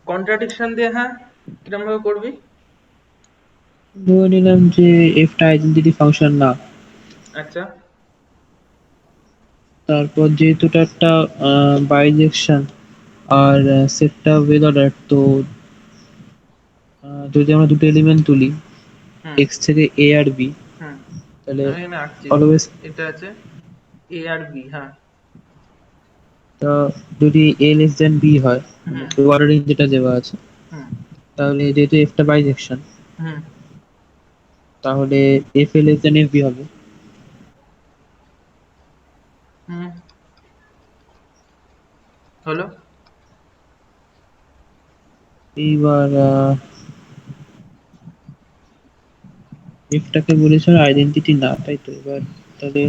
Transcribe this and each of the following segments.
Contradiction দিয়ে, হ্যাঁ, কিরম ভাবে করবি? ধরে নিলাম যে এফটা আইডেন্টিটি ফাংশন না, আচ্ছা। তারপর যেহেতু এটা একটা বাইজেকশন আর সেটটা ওয়েল অর্ডার, তো যদি আমরা দুটো এলিমেন্ট তুলি হুম। এক্স থেকে এ আর বি, হুম। তাহলে আমি এখানে আঁকছি, অলওয়েজ, এটা আছে এ আর বি, হ্যাঁ। যদি এ লেস দেন বি হয়, মানে হুম। অর্ডারিং যেটা দেওয়া আছে, হুম। তাহলে যেহেতু এফটা বাইজেকশন, হুম। তাহলে F A less than F B হবে। হুম। হলো। এইবার এফটাকে বলেছে আইডেন্টিটি না, তাই তো? এবার তাহলে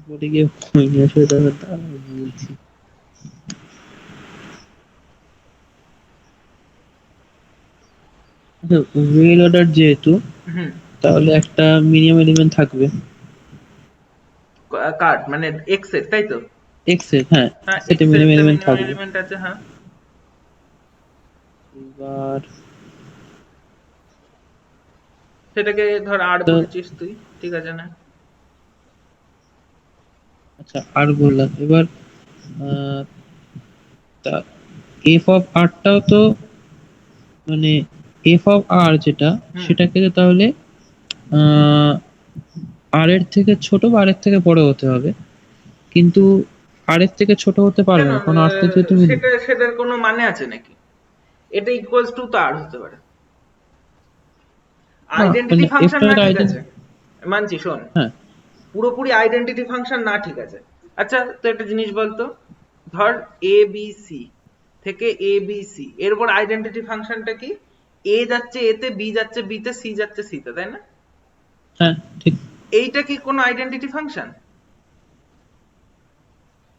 বলে গিয়ে বলছি, ওয়েল অর্ডার যেহেতু, হুম। তাহলে একটা মিনিমাম এলিমেন্ট থাকবে কার মানে এক্স এর, তাই তো? এক্স এর, হ্যাঁ, হ্যাঁ, সেটা এক্স এর মিনিমাম একটা এলিমেন্ট মিনিমাম থাকবে। এলিমেন্ট আছে, হ্যাঁ। এবার সেটাকে ধর আর তো, বলেছিস তুই, ঠিক আছে না? আচ্ছা আর বললাম এবার, তা এফ অফ আরটাও তো, মানে এফ অফ আর যেটা, হুম। সেটাকে তো তাহলে আর এর থেকে ছোট বা আর এর থেকে বড় হতে হবে, কিন্তু আর এর থেকে ছোট হতে পারবে কেন না, কারণ আর তো যেহেতু মিনি। সেটার কোনো মানে আছে নাকি? এটা ইকুয়ালস টু তো আর হতে পারে। না আইডেন্টিটি মানে ফাংশন এফটা না, তো ঠিক আছে, আইডেন্টি, মানছি, শোন। হ্যাঁ। পুরোপুরি আইডেন্টিটি ফাংশন না, ঠিক আছে। আচ্ছা, তো একটা জিনিস বলতো, ধর এ বি সি থেকে এ বি সি এর উপর আইডেন্টিটি ফাংশনটা কি? এ যাচ্ছে এতে, বি যাচ্ছে বিতে, সি যাচ্ছে সিতে, তাই না? হ্যাঁ ঠিক। এইটা কি কোনো আইডেন্টিটি ফাংশন?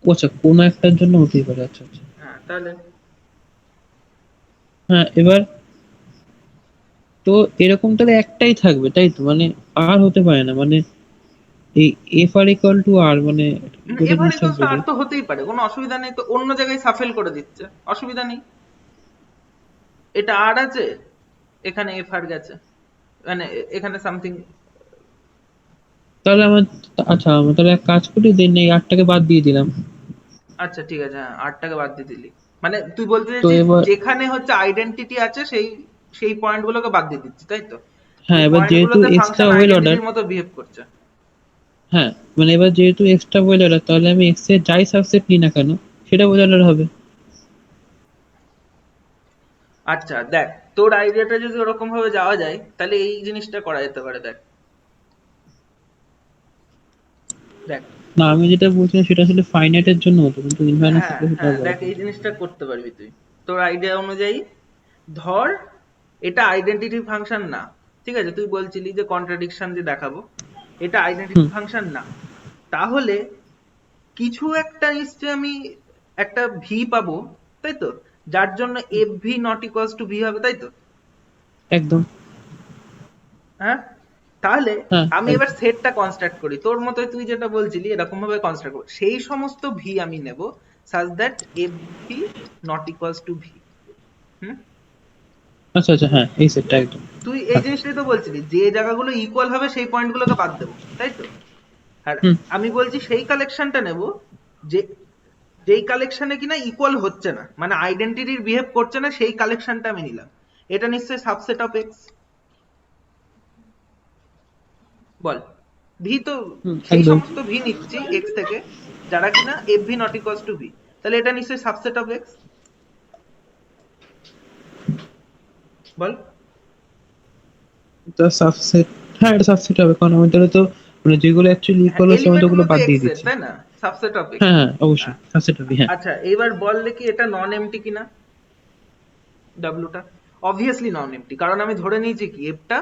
ও আচ্ছা, কোনো একটার জন্য হতেই পারে, আচ্ছা আচ্ছা। হ্যাঁ, তাহলে হ্যাঁ এবার, তো এরকম তাহলে একটাই থাকবে তাই তো, মানে আর হতে পারে না, মানে এই এফ আর ইকুয়াল টু আর, মানে কি করে এভার জিনিসটা ইকুয়ালস আর বলি। তো হতেই পারে, কোনো অসুবিধা নেই তো, অন্য জায়গায় সাফেল করে দিচ্ছে, অসুবিধা নেই। এটা আর আছে, এখানে এফ আর গেছে, মানে এখানে সামথিং। তাহলে আমার, আচ্ছা আমরা তাহলে এক কাজ করি, দেন এই আটটাকে বাদ দিয়ে দিলাম। আচ্ছা ঠিক আছে, হ্যাঁ, আটটাকে বাদ দিয়ে দিলি, মানে তুই বলতে তো চাইছিস এবার, যেখানে হচ্ছে আইডেন্টিটি আছে সেই সেই পয়েন্ট গুলোকে বাদ দিয়ে দিচ্ছি, তাই তো? যে হ্যাঁ এবার পয়েন্ট যেহেতু গুলোতে এক্সট্রা ফাংশন ওয়েল অর্ডার, আইডেন্টিটির মতো বিহেভ করছে। হ্যাঁ মানে এবার যেহেতু এক্সট্রা ওয়েল অর্ডার, তাহলে আমি এক্স এর যাই সাবসেট নিই না কেন, সেটা ওয়েল অর্ডার হবে। আচ্ছা দেখ, তোর আইডিয়াটা যদি ওরকম ভাবে যাওয়া যায় তাহলে এই জিনিসটা করা যেতে পারে, দেখ। দেখ। না আমি যেটা বলছিলাম সেটা আসলে ফাইনাইটের জন্য হতো, কিন্তু ইনফাইনাইট হ্যাঁ থাকলে সেটা হ্যাঁ, হবে দেখ, এই জিনিসটা করতে পারবি তুই তোর আইডিয়া অনুযায়ী। ধর এটা আইডেন্টিটি ফাংশন না, ঠিক আছে, তুই বলছিলি যে কন্ট্রাডিকশন দিয়ে দেখাবো, এটা আইডেন্টিটি হুম। ফাংশন না, তাহলে কিছু একটা নিশ্চয়ই আমি একটা ভি পাবো, তাই তো? যার জন্য F V not equals to V হবে, তাই তো? একদম। হ্যাঁ। তাহলে হ্যাঁ আমি এবার একদম। সেটটা কনস্ট্রাক্ট করি তোর মতোই, তুই যেটা বলছিলি এরকম ভাবে কনস্ট্রাক্ট করবো, সেই সমস্ত ভি আমি নেব such that F V not equals to V. হুম। আচ্ছা আচ্ছা, হ্যাঁ এই সেটটা একদম। তুই এই হ্যাঁ। জিনিসটাই তো বলছিলি, যে জায়গাগুলো ইকুয়াল হবে সেই পয়েন্টগুলোকে বাদ দেবো, তাই তো? আর হুম। আমি বলছি সেই কালেকশনটা নেব যে যেই কালেকশনে কিনা ইকুয়াল হচ্ছে না, মানে আইডেন্টিটির বিহেভ করছে না, সেই কালেকশনটা আমি নিলাম। এটা নিশ্চয়ই subset of x, ball. V তো হুম সেই একদম। সমস্ত ভি নিচ্ছি এক্স থেকে যারা কিনা F V not equals to V, তাহলে এটা নিশ্চয়ই সাবসেট অফ এক্স, বল। এটা সাবসেট, হ্যাঁ এটা সাবসেট হবে, কারণ আমি তাহলে তো, মানে যেগুলো অ্যাকচুয়ালি হ্যাঁ, ইকুয়াল আছে আমি তো এলিমেন্ট ওগুলো গুলো তো বাদ দিয়ে এক্স এর, দিচ্ছি। তাই না? Subset of x. হ্যাঁ হ্যাঁ অবশ্যই সাবসেট হবে, হ্যাঁ। আচ্ছা, এবার বল দেখি এটা নন এমটি কিনা, ডাব্লুটা। অবভিয়াসলি নন এমটি, কারণ আমি ধরে নিয়েছি কি এফটা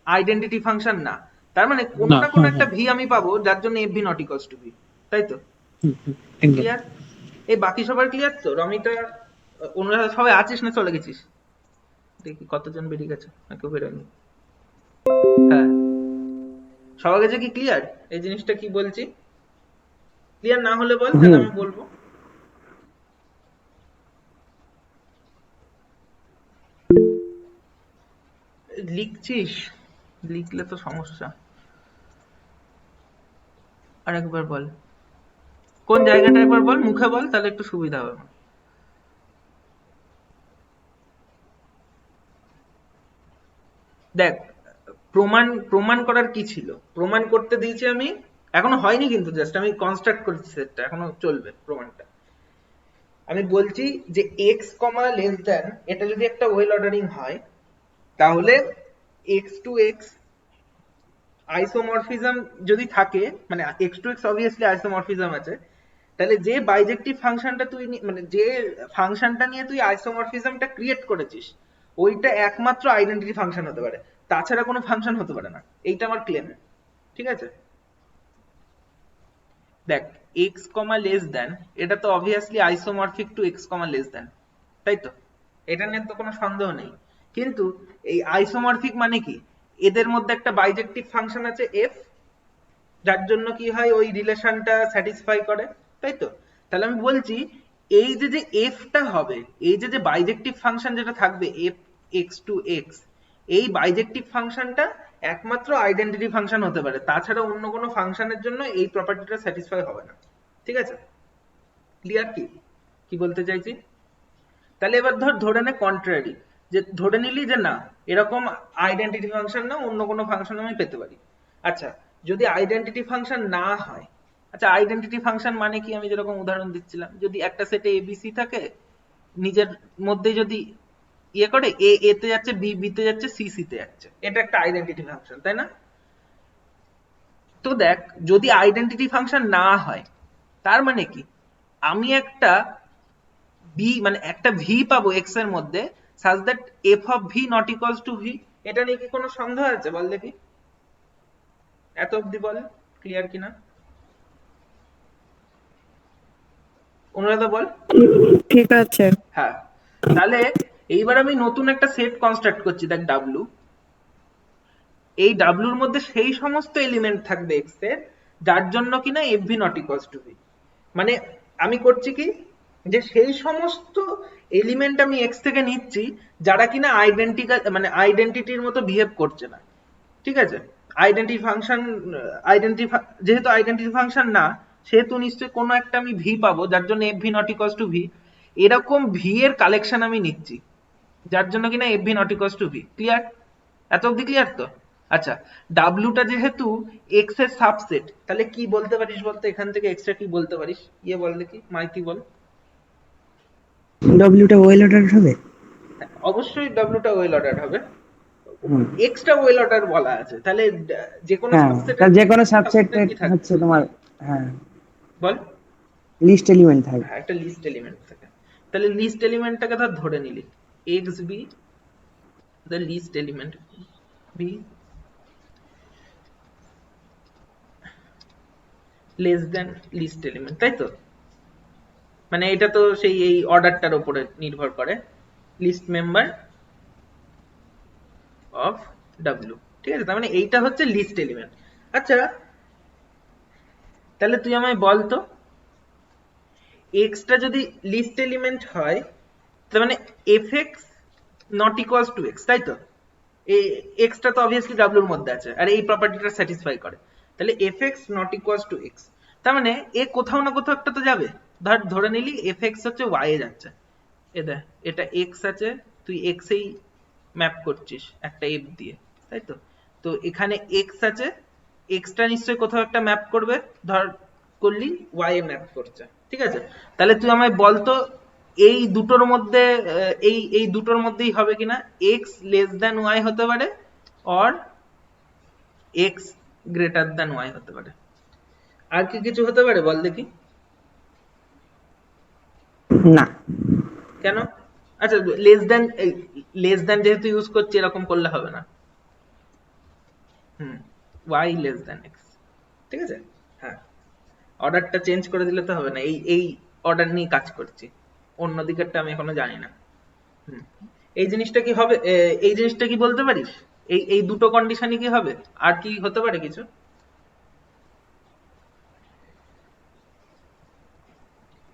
আইডেন্টিটি ফাংশন না, তার মানে কোনো না, না কোনো হ্যাঁ একটা হ্যাঁ। ভি আমি পাবো যার জন্য F V not equals to V, তাই তো? হুম হুম একদম। ক্লিয়ার? এই বাকি সবার ক্লিয়ার তো? রমিতা, ওনারা সবাই আছিস না চলে গেছিস? দেখি কতজন বেরিয়ে গেছে, না কেউ বেরোয়নি। হ্যাঁ, সবার কাছে কি ক্লিয়ার এই জিনিসটা কি বলছি? ক্লিয়ার না হলে বল, তাহলে আমি বলবো। লিখছিস? লিখলে তো সমস্যা। আরেকবার বল, কোন জায়গাটা একবার বল, মুখে বল, তাহলে একটু সুবিধা হবে আমার। দেখ, প্রমাণ প্রমাণ করার কি ছিল? প্রমাণ করতে দিয়েছি আমি, এখনো হয়নি কিন্তু, জাস্ট আমি কনস্ট্রাক্ট করছি সেটটা, এখনো চলবে প্রমাণটা। আমি বলছি যে এক্স কমা লেস দ্যান, এটা যদি একটা ওয়েল অর্ডারিং হয়, তাহলে এক্স টু এক্স আইসোমরফিজম যদি থাকে, মানে X to X obviously isomorphism আছে, তাহলে যে বাইজেক্টিভ ফাংশনটা তুই মানে যে ফাংশনটা নিয়ে তুই আইসোমরফিজমটা ক্রিয়েট করেছিস, ওইটা একমাত্র আইডেন্টিটি ফাংশন হতে পারে, তাছাড়া কোনো ফাংশন হতে পারে না। এইটা আমার ক্লেম, ঠিক আছে? দেখ, এক্স কমা লেস দ্যান, এটা তো obviously isomorphic two x comma less than, তাই তো? এটা নিয়ে তো কোনো সন্দেহ নেই। কিন্তু এই আইসোমরফিক মানে কি? এদের মধ্যে একটা বাইজেক্টিভ ফাংশন আছে এফ, যার জন্য কি হয় ওই রিলেশনটা স্যাটিসফাই করে, তাই তো? তাহলে আমি বলছি এই যে যে এফটা হবে, এই যে যে বাইজেক্টিভ ফাংশন যেটা থাকবে এফ এক্স টু এক্স, এই বাইজেক্টিভ ফাংশনটা একমাত্র আইডেন্টিটি ফাংশন হতে পারে, তাছাড়া অন্য কোনো ফাংশনের জন্য এই প্রপার্টিটা স্যাটিসফাই হবে না, ঠিক আছে? ক্লিয়ার? কি কি বলতে চাইছি? তাহলে এবার ধরে নে কন্ট্রারি, যে ধরে নিলি যে না, এরকম আইডেন্টিটি ফাংশন না, অন্য কোনো ফাংশন আমি পেতে পারি। আচ্ছা, যদি আইডেন্টিটি ফাংশন না হয়, আচ্ছা আইডেন্টিটি ফাংশন মানে কি? আমি যেরকম উদাহরণ দিচ্ছিলাম, যদি একটা সেটে এবিসি থাকে, নিজের মধ্যে যদি ইয়ে করে, এ এতে যাচ্ছে, বি বিতে যাচ্ছে, সি সিতে যাচ্ছে, এটা একটা আইডেন্টিটি ফাংশন, তাই না? তো দেখ, যদি আইডেন্টিটি ফাংশন না হয়, তার মানে কি? আমি একটা বি মানে একটা ভি পাবো এক্স এর মধ্যে, such that f of v not equals to v। এটা নিয়ে কি কোনো সন্দেহ আছে বল দেখি? এত অব্দি বল, ক্লিয়ার কিনা? অনুরাধা বল। ঠিক আছে। হ্যাঁ, তাহলে এইবার আমি নতুন একটা সেট কনস্ট্রাক্ট করছি, দেখ ডাব্লু। এই ডাব্লুর মধ্যে সেই সমস্ত এলিমেন্ট থাকবে এক্স এর, যার জন্য কিনা F V not equals to V. মানে আমি করছি কি, যে সেই সমস্ত এলিমেন্ট আমি এক্স থেকে নিচ্ছি যারা কিনা আইডেন্টিক্যাল, মানে আইডেন্টিটির মতো বিহেভ করছে না, ঠিক আছে? আইডেন্টি ফাংশন, আইডেন্টি যেহেতু আইডেন্টি ফাংশন না, সেহেতু নিশ্চয়ই কোনো একটা আমি ভি পাবো যার জন্য F V not equals to V. এরকম ভি এর কালেকশন আমি নিচ্ছি যার জন্য কিনা F V not equals to V. Clear? এত অব্দি ক্লিয়ার তো? আচ্ছা, ডাব্লুটা যেহেতু এক্স এর সাবসেট, তাহলে কি বলতে পারিস বলতো, এখান থেকে এক্সট্রা কি বলতে পারিস? ইয়ে বল দেখি, মাইতি বল। ডব্লিউটা ওয়েল অর্ডার হবে। অবশ্যই ডাব্লুটা ওয়েল অর্ডার হবে, এক্সট্রা ওয়েল অর্ডার বলা আছে, তাহলে যে কোনো হ্যাঁ, সাবসেটের যে কোনো সাবসেট কি থাকবে হচ্ছে তোমার, হ্যাঁ, বল? লিস্ট এলিমেন্ট থাকে। হ্যাঁ, একটা লিস্ট এলিমেন্ট থাকে। তাহলে লিস্ট এলিমেন্টটাকে ধরে নিলি X B, the least element B less than least element, তাই তো? মানে এটা তো সেই এই অর্ডারটার উপরে নির্ভর করে, লিস্ট মেম্বার অফ ডাব্লিউ, ঠিক আছে? তার মানে এইটা হচ্ছে লিস্ট এলিমেন্ট। আচ্ছা, তাহলে তুই আমায় বল তো, এক্সটা যদি লিস্ট এলিমেন্ট হয়, তার মানে F X not equals to X, তাই তো? এই এক্সটা তো অবভিয়াসলি ডাব্লুর মধ্যে আছে, আর এই প্রপার্টিটা স্যাটিসফাই করে, তাহলে f X not equals to x. তার মানে এ কোথাও না কোথাও একটা তো যাবে। ধরে নিলি এফ এক্স হচ্ছে ওয়াই এ যাচ্ছে, এ দেখ এটা এক্স আছে, তুই এক্স এই ম্যাপ করছিস একটা এফ দিয়ে, তাই তো? তো এখানে এক্স আছে, এক্সটা নিশ্চয়ই কোথাও একটা ম্যাপ করবে, ধর করলি ওয়াই এ ম্যাপ করছে, ঠিক আছে? তাহলে তুই আমায় বলতো এই দুটোর মধ্যে, এই এই দুটোর মধ্যেই হবে কিনা এক্স লেস দ্যান ওয়াই হতে পারে, or X greater than Y হতে পারে। আর কি কিছু হতে পারে বল দেখি? না। কেন? আচ্ছা, লেস দ্যান যেহেতু ইউজ করছি, এরকম করলে হবে না। ওয়াই লেস দ্যান এক্স, ঠিক আছে? হ্যাঁ, অর্ডারটা চেঞ্জ করে দিলে তো হবে না, এই এই অর্ডার নিয়ে কাজ করছি, অন্য দিকেরটা আমি এখনো জানি না। এই জিনিসটা কি হবে? এই জিনিসটা কি বলতে পারিস? এই এই দুটো কন্ডিশনই কি হবে? আর কি হতে পারে কিছু?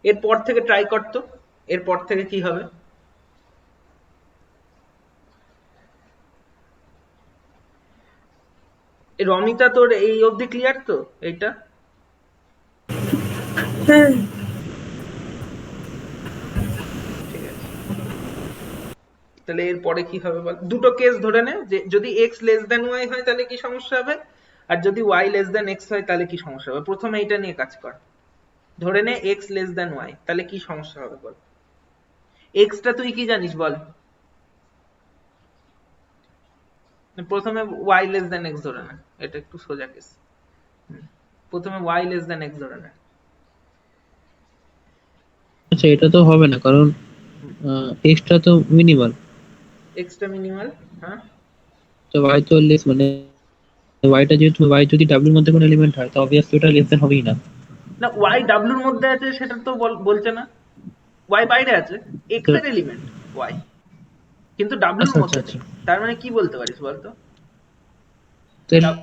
এরপর থেকে ট্রাই করতো, এরপর থেকে কি হবে? রমিতা তোর এই অবধি ক্লিয়ার তো এইটা? হ্যাঁ ঠিক আছে, তাহলে এরপরে কি হবে বল? দুটো কেস ধরে নে, যে যদি x লেস দেন y হয় তাহলে কি সমস্যা হবে, আর যদি y লেস দেন x হয় তাহলে কি সমস্যা হবে। প্রথমে এইটা নিয়ে কাজ কর। ধরে নে x লেস দেন y, তাহলে কি সমস্যা হবে বল? x টা তুই কি জানিস বল? প্রথমে y লেস দেন x ধরে নে, এটা একটু সোজা কেস। প্রথমে y লেস দেন x ধরে নে। আচ্ছা এটা তো হবে না, কারণ এক্সট্রা তো মিনিমাল, x টা মিনিমাল, হ্যাঁ। তো ওয়াই তো লেস, মানে ওয়াইটা যেহেতু ওয়াই যদি ডাব্লিউর মধ্যে কোনো এলিমেন্ট হয় তো অবভিয়াসলি ওটা লেস দেন হবেই না। না, y w এর মধ্যে আছে সেটা তো বলছে না, y বাইরে আছে, x তো এর এলিমেন্ট y, কিন্তু w এর আচ্ছা আচ্ছা মধ্যে আচ্ছা, নেই। তার মানে কি বলতে পারিস বলতো? তো এবার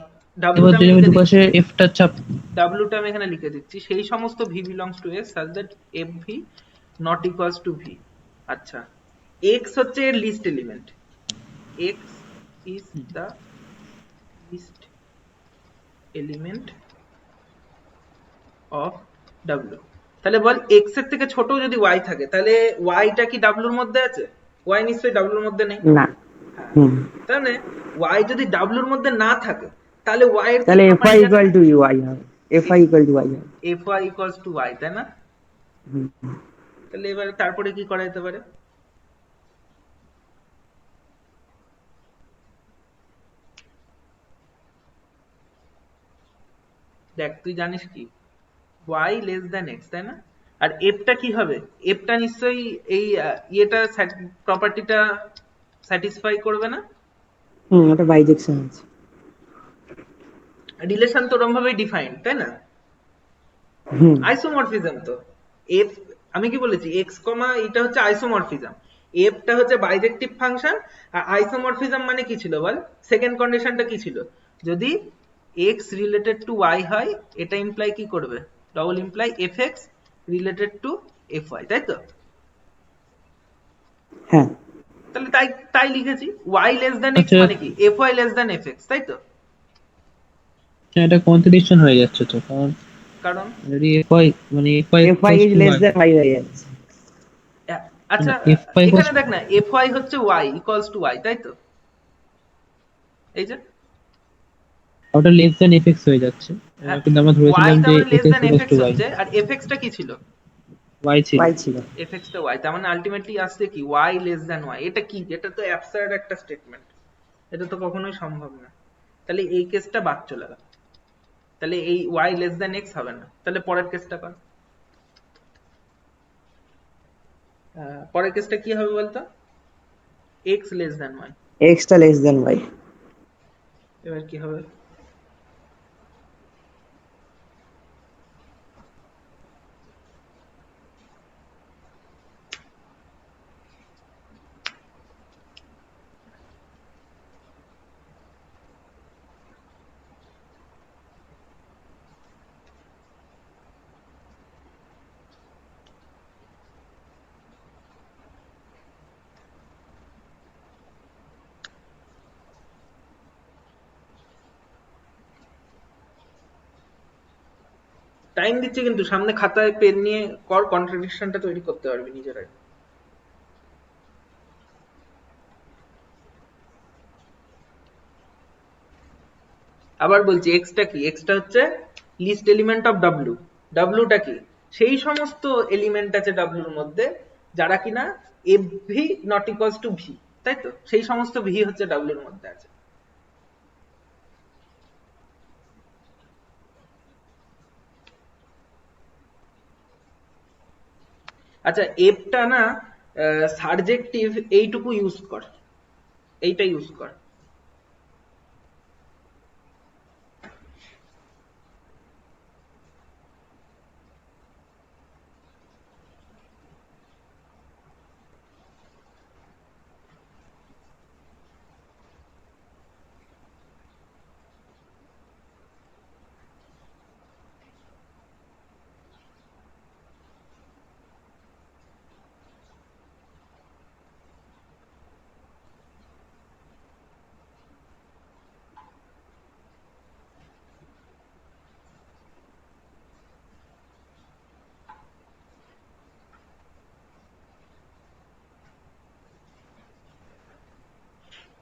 ডাব্লুটা আমি যদি আমি লিখে দুপাশে দিচ্ছি, এফটা চাপ, ডাব্লুটা আমি এখানে লিখে দিচ্ছি, সেই সমস্ত v belongs to s such that fv not equals to v। আচ্ছা, x হচ্ছে এর least element, x is the least element of w। তাহলে বল x এর থেকে ছোট যদি y থাকে তাহলে y টা কি w এর মধ্যে আছে? y নিশ্চয়ই w এর মধ্যে নেই। না। হ্যাঁ, হুম। তাহলে y যদি w এর মধ্যে না থাকে তাহলে y এর কি তাহলে fy প্রপার্টি জানি ইকুয়াল না? টু y হবে, fy ইকুয়াল টু y হবে। fy equals to y, তাই না? হুম। তাহলে এবারে তারপরে কি করা যেতে পারে? দেখ তুই জানিস কি, y লেস দেন x, তাই না? আর f টা কি হবে? f টা নিশ্চয়ই এই ইয়েটা প্রপার্টিটা স্যাটিসফাই করবে না? হুম, ওটা বাইজেকশন আছে। রিলেশন তো ওরম ভাবেই ডিফাইন্ড, তাই না? হুম। আইসোমরফিজম তো। f, আমি কি বলেছি, x কমা এটা হচ্ছে আইসোমরফিজম, f টা হচ্ছে বাইজেক্টিভ ফাংশন। আর আইসোমরফিজম মানে কি ছিল বল? সেকেন্ড কন্ডিশনটা কি ছিল? যদি x রিলেটেড টু y হয়, এটা ইমপ্লাই কি করবে? Double imply fx related to fy, তাই তো? হ্যাঁ। তাহলে তাই তাই লিখেছি, y লেস দেন x আচ্ছা মানে কি fy লেস দেন fx, তাই তো? এটা কন্ট্রাডিকশন হয়ে যাচ্ছে তো, কারণ কারণ যদি এফআই মানে FI fy equals is to less Y, than y হয়ে যাচ্ছে। আচ্ছা, মানে এফআই ইকুয়ালস, এখানে দেখ না, fy হচ্ছে y ইকুয়ালস টু y, তাই তো? এই যে, ওটা লেস দেন এফএক্স হয়ে যাচ্ছে। হ্যাঁ, কিন্তু আমরা y ধরেছিলাম তার যে মানে less FX than equals fx to Y, হচ্ছে, আর fx টা কি ছিল? ওয়াই ছিল। y ছিল। fx টা y, তার মানে আলটিমেটলি আসছে কি y লেস দেন y। এটা কি? এটা তো অ্যাবসার্ড একটা স্টেটমেন্ট, এটা তো কখনোই সম্ভব না। তাহলে এই কেসটা বাদ চলে গেল, তাহলে এই y লেস দেন x হবে না। তাহলে পরের কেসটা কর। পরের কেসটা কি হবে বলতো? x less than y। x টা লেস দ্যান y। এবার কি হবে? টাইম দিচ্ছি কিন্তু, সামনে খাতায় পেন নিয়ে কর, কন্ট্রাডিকশনটা তৈরি করতে পারবি নিজেরাই। আবার বলছি, x টা কি? x টা হচ্ছে least element of w। w টা কি? সেই সমস্ত এলিমেন্ট আছে w এর মধ্যে যারা কিনা fv not equals two v, তাই তো? সেই সমস্ত v হচ্ছে w এর মধ্যে আছে। আচ্ছা, f টা না সারজেক্টিভ, এইটুকু ইউজ কর, এইটা ইউজ কর।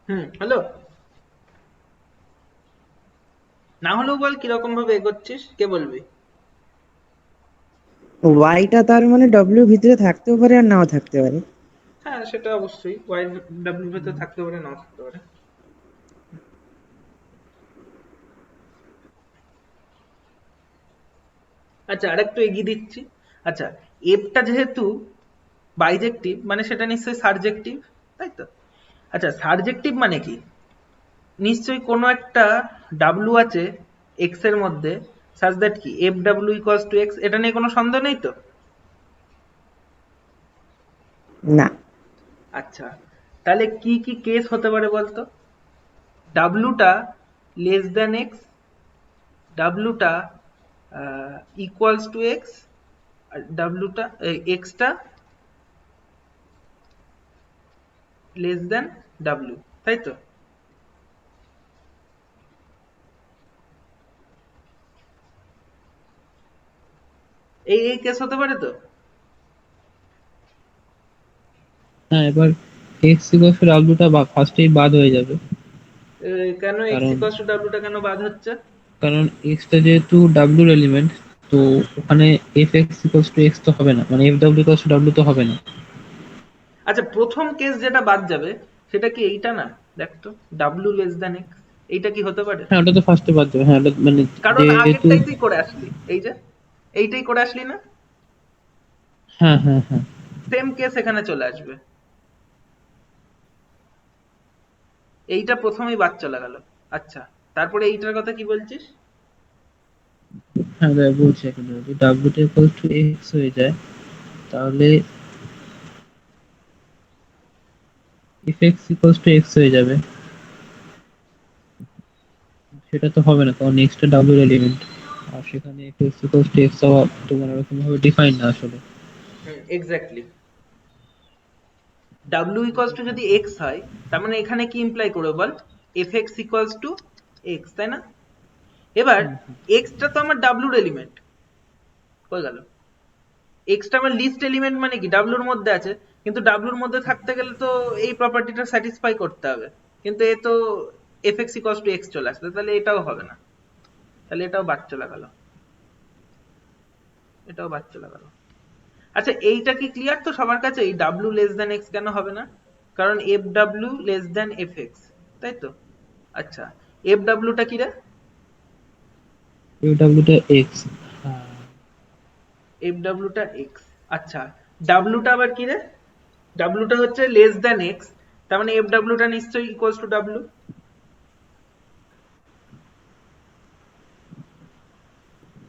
হ্যালো, না হলেও বল কিরকম ভাবে এগোচ্ছিস, কে বলবি? ওয়াইটা তার মানে ডব্লিউ ভিতরে থাকতেও পারে আর নাও থাকতে পারে। হ্যাঁ সেটা অবশ্যই, ওয়াই ডাব্লিউ ভেতরে থাকতে পারে, নাও থাকতে পারে। আচ্ছা আরেকটু এগিয়ে দিচ্ছি। আচ্ছা, এফটা যেহেতু বাইজেক্টিভ মানে সেটা নিশ্চয়ই সারজেক্টিভ, তাই তো? আচ্ছা সারজেক্টিভ মানে কি? নিশ্চয়ই কোনো একটা ডাব্লু আছে এক্স এর মধ্যে, সাজ দ্যাট কি F W equals to x, এটা নিয়ে কোনো সন্দেহ নেই তো? না। আচ্ছা, তাহলে কি কি কেস হতে পারে বলতো? ডাব্লুটা লেস দেন এক্স, ডাব্লুটা ইকুয়ালস টু এক্স, আর ডাব্লুটা এক্সটা লেস দেন ডাব্লু, তাই তো? এই এই কেস হতে পারে তো? হ্যাঁ, এবার এক্স ইকুয়াল টু ডাব্লিউটা ফার্স্টেই বাদ হয়ে যাবে, কেন এক্স কারণ ইকুয়ালস টু ডাব্লুটা কেন বাদ হচ্ছে? কারণ এক্সটা যেহেতু ডাব্লিউর এলিমেন্ট, তো ওখানে F X equals to x তো হবে না, মানে F W equals to W তো হবে না। আচ্ছা প্রথম কেস যেটা বাদ যাবে সেটা কি এইটা না? দেখ তো, ডাব্লু লেস দেন এক্স, এইটা কি হতে পারে? হ্যাঁ, ওটা তো ফার্স্টে বাদ যাবে, হ্যাঁ ওটা মানে কারণ যেহেতু, আগেরটাই তুই করে আসলি, এই যে এইটাই করে আসলি না? হ্যাঁ হ্যাঁ হ্যাঁ, সেম কেস এখানে চলে আসবে, এইটা প্রথমেই বাদ চলে গেল। আচ্ছা, তারপরে এইটার কথা কি বলছিস? হ্যাঁ দাদা বলছি এখন, যদি ডাব্লিউটা ইকুয়াল টু এক্স হয়ে যায়, তাহলে f X equals to X হয়ে যাবে। সেটা তো হবে না, কারণ এক্সটা ডাব্লিউর এলিমেন্ট, আর সেখানে F X equals to X হওয়া তো মানে ওরকম ভাবে ডিফাইন না আসলে। এক্স্যাক্টলি, ডাব্লু ইকুয়ালস টু যদি এক্স হয়, তার মানে এখানে কি ইমপ্লাই করবে বল? F X equals to X, তাই না? এবার এক্সটা তো আমার ডাব্লুর এলিমেন্ট হয়ে গেল, এক্সটা আমার লিস্ট এলিমেন্ট মানে কি ডাব্লুর মধ্যে আছে, কিন্তু ডাব্লুর মধ্যে থাকতে গেলে তো এই প্রপার্টিটা স্যাটিসফাই করতে হবে, কিন্তু এ তো F X equals to x চলে আসবে, তাহলে এটাও হবে না, তাহলে এটাও বাদ চলে গেল, এটাও বাদ চলে গেল। আচ্ছা এইটা কি ক্লিয়ার তো সবার কাছে, এই ডাব্লু লেস দেন এক্স কেন হবে না? কারণ F W less than F X, তাই তো? আচ্ছা, এফ ডাব্লুটা কি রে? এফ ডাব্লিউটা এক্স। এফ ডাব্লুটা এক্স। আচ্ছা, ডাব্লুটা আবার কি রে? ডাব্লুটা হচ্ছে লেস দেন এক্স, তার মানে এফ ডাব্লুটা নিশ্চয়ই ইকুয়ালস টু ডাব্লু।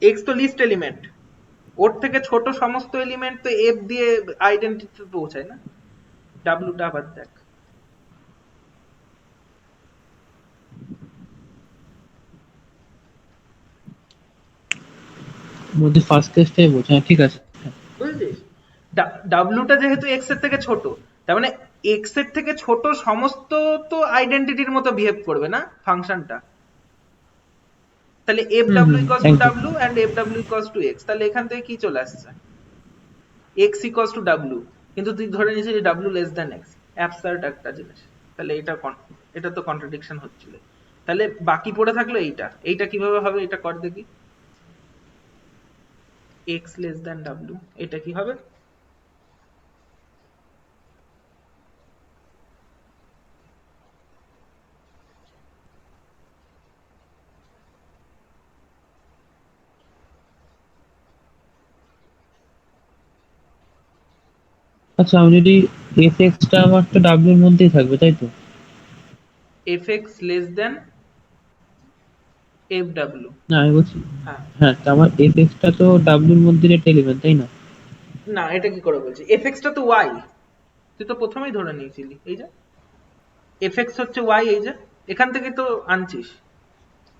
এক্স তো লিস্ট এলিমেন্ট, ওর থেকে ছোট সমস্ত এলিমেন্ট তো এফ দিয়ে আইডেন্টিটি পৌঁছায় না, ডাব্লুটা আবার দেখ। মধ্যে ফার্স্ট কেসটাই বলছে, হ্যাঁ ঠিক আছে। বুঝেছিস? ডাব্লুটা যেহেতু এক্স এর থেকে ছোট, তার মানে এক্স এর থেকে ছোট সমস্ত তো আইডেন্টিটির মতো বিহেভ করবে না ফাংশনটা, তাহলে F hmm W hmm, equals to একদম। W and F W equals to X, তাহলে এখান থেকে কি চলে আসছে? এক্স ইকুয়ালস টু ডাব্লু, কিন্তু তুই ধরে নিয়েছিস W less than x, absurd একটা জিনিস, তাহলে এটা এটা তো কন্ট্রাডিকশন হচ্ছিল। তাহলে বাকি পড়ে থাকলো এইটা, এইটা কিভাবে হবে এটা কর দেখি। এক্স লেস দেন ডাব্লু, এটা কি হবে? আচ্ছা, আমি যদি এফ এক্সটা আমার তো ডাব্লিউর মধ্যেই থাকবে, তাই তো? F x less than F W. না আমি বলছি, হ্যাঁ, হ্যাঁ তা আমার এফ এক্সটা তো ডাব্লিউর মধ্যে একটা এলিমেন্ট, তাই না? না এটা কি করে বলছি, এফ এক্সটা তো ওয়াই, তুই তো প্রথমেই ধরে নিয়েছিলি, এই যে এফ এক্স হচ্ছে ওয়াই, এই যে এখান থেকে তো আনছিস,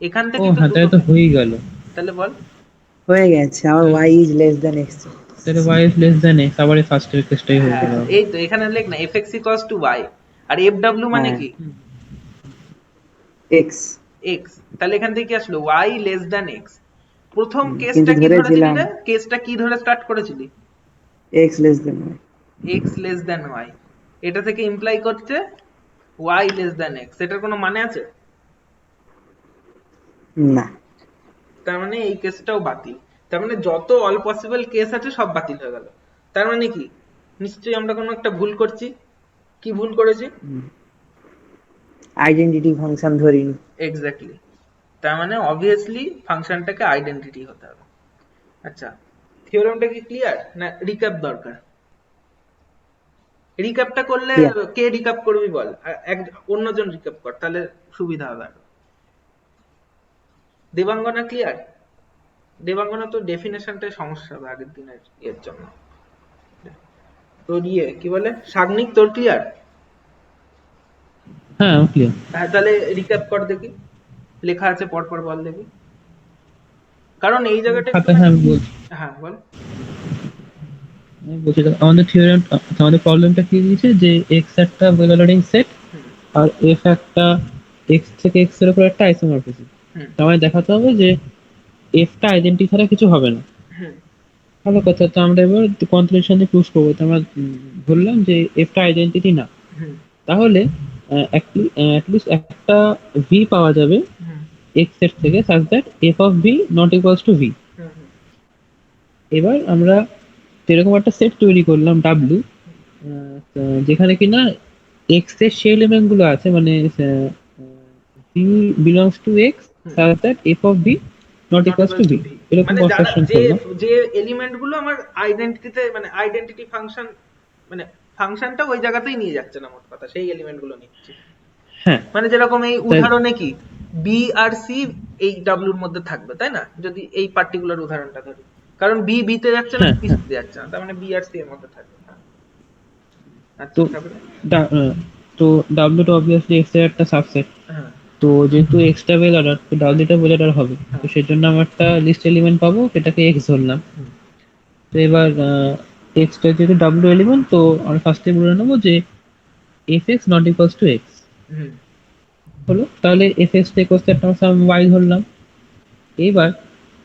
এখান ও থেকেই তো হ্যাঁ, দুটো তাহলে তো হয়েই গেল। তাহলে বল। হয়ে গেছে আমার তাহলে Y is less than X. তাহলে Y is less than X, আবার এই ফার্স্ট কেসটাই হয়ে হ্যাঁ গেল। এই তো এখানে লেখ না F X equals to Y, আর এফ ডাব্লিউ মানে হ্যাঁ, কি? এক্স। এক্স, তাহলে এখান থেকে কি আসলো? Y less than X. প্রথম কিন্তু কেসটা কি ধরেছিলি ধরেছিলাম রে? কেসটা কি ধরে স্টার্ট করেছিলি? X less than Y. X less than Y, এটা থেকে ইমপ্লাই করছে ওয়াই লেস দ্যান এক্স, এটার কোনো মানে আছে? না। তার মানে এই কেসটাও বাতিল। তার মানে যত অল পসিবল কেস আছে সব বাতিল হয়ে গেল। তার মানে কি, নিশ্চয়ই আমরা কোনো একটা ভুল করছি। কি ভুল করেছি? আইডেন্টিটি ফাংশন ধরিনি। এক্স্যাক্টলি। তার মানে অবভিয়াসলি ফাংশনটাকে আইডেন্টিটি হতে হবে। আচ্ছা, থিওরেমটা কি ক্লিয়ার, না রিক্যাপ দরকার? রিক্যাপটা করলে ক্লিয়ার। কে রিক্যাপ করবি বল, এক অন্যজন রিক্যাপ কর, তাহলে সুবিধা হবে আরো। দেবাঙ্গনা ক্লিয়ার? দেবাঙ্গনা তো ডেফিনেশনটাই সমস্যা হবে আগের দিনের এর জন্য। তোর কি বলে সাগ্নিক, তোর ক্লিয়ার? হ্যাঁ ক্লিয়ার। হ্যাঁ, তাহলে রিক্যাপ কর দেখি, লেখা আছে পরপর বল দেখি, কারণ এই জায়গাটা খাতা, একটুখানি। হ্যাঁ আমি বলছি। হ্যাঁ বল। আমি বলছি দেখো, আমাদের থিওরেম, আমাদের প্রবলেমটা কি দিয়েছে যে এক্স একটা ওয়েল অর্ডারিং সেট হুম আর এফ একটা এক্স থেকে এক্স এর উপর একটা আইসোমরফিজম। হুম আমায় দেখাতে হবে যে এফটা আইডেন্টি ছাড়া কিছু হবে না। হুম ভালো কথা, তো আমরা এবার কনক্লুশন দিয়ে প্রুভ করবো। তো আমরা বললাম যে এফটা আইডেন্টিটি না, হুম তাহলে অ্যাটলিস্ট একটা ভি পাওয়া যাবে হুম এক্স এর থেকে, such that F of V not equals to V. Hmm hmm এবার আমরা এরকম একটা সেট তৈরি করলাম ডাব্লু, যেখানে কিনা এক্স এর সেই এলিমেন্ট গুলো আছে, মানে V belongs to X hmm such that F of V not not equals two equals to V, V. এরকম মানে যারা কনস্ট্রাকশন যে করলাম। যে এলিমেন্ট গুলো আমার আইডেন্টিটিতে, মানে আইডেন্টিটি ফাংশন, মানে ফাংশনটা ওই জায়গাতেই নিয়ে যাচ্ছে না, মোট কথা সেই এলিমেন্ট গুলো নিচ্ছে। হ্যাঁ মানে যেরকম এই তাই। উদাহরণে কি বি আর সি এই ডাব্লুর মধ্যে থাকবে, তাই না? যদি এই পার্টিকুলার উদাহরণটা ধরি, কারণ বি বিতে যাচ্ছে না, হ্যাঁ সি হ্যাঁ। সিতে যাচ্ছে না, তার মানে বি আর সি এর মধ্যে থাকবে। হ্যাঁ। আচ্ছা, তো তারপরে? তো ডাব্লুটা অবভিয়াসলি এক্স এর একটা সাবসেট। হ্যাঁ তো যেহেতু এক্সটা ওয়েল অর্ডার, তো ডাব্লুটা ওয়েল অর্ডার হবে। তো হ্যাঁ সেই জন্য আমরা একটা লিস্ট এলিমেন্ট পাবো, সেটাকে এক্স ধরলাম। হুম তো এবার এক্সটা যেহেতু ডাব্লু এলিমেন্ট, তো আমরা ফার্স্টে বলে নেবো যে F X not equals to X. Hmm হলো, তাহলে এফ এক্স থেকে একটা আমরা ওয়াই ধরলাম। এইবার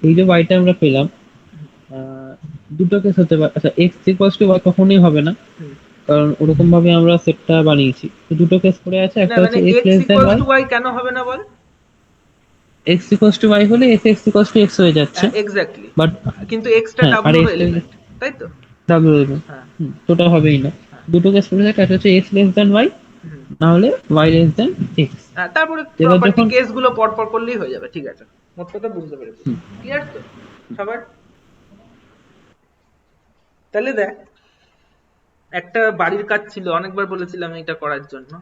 এই যে ওয়াইটা আমরা পেলাম, আহ, দুটো কেস হতে পারে। আচ্ছা, এক্স ইকুয়ালস টু ওয়াই কখনোই হবে না, হুম। কারণ ওরকম ভাবে আমরা সেটটা বানিয়েছি। তো দুটো কেস পড়ে আছে, না একটা মানে হচ্ছে X X less than equals Y. To Y কেন হবে না বল? এক্স ইকুয়ালস টু ওয়াই হলে F X equals to X হয়ে যাচ্ছে। এক্স্যাক্টলি। বাট কিন্তু এক্সটা হ্যাঁ, আর ডাব্লুর এক্স এলিমেন্ট, তাই তো? ডাব্লু এলিমেন্ট, হ্যাঁ তো ওটা হবেই না। হ্যাঁ দুটো কেস পড়ে থাকে, একটা হচ্ছে এক্স লেস দেন ওয়াই, হুম। না হলে ওয়াই লেস দেন এক্স। হ্যাঁ, তারপরে এবার প্রপার্টি যখন কেস গুলো পরপর করলেই হয়ে যাবে, ঠিক আছে। মোট কথা বুঝতে পেরেছি। ক্লিয়ার তো সবার? তাহলে দেখ, একটা বাড়ির কাজ ছিল, অনেকবার বলেছিলাম এটা করার জন্য।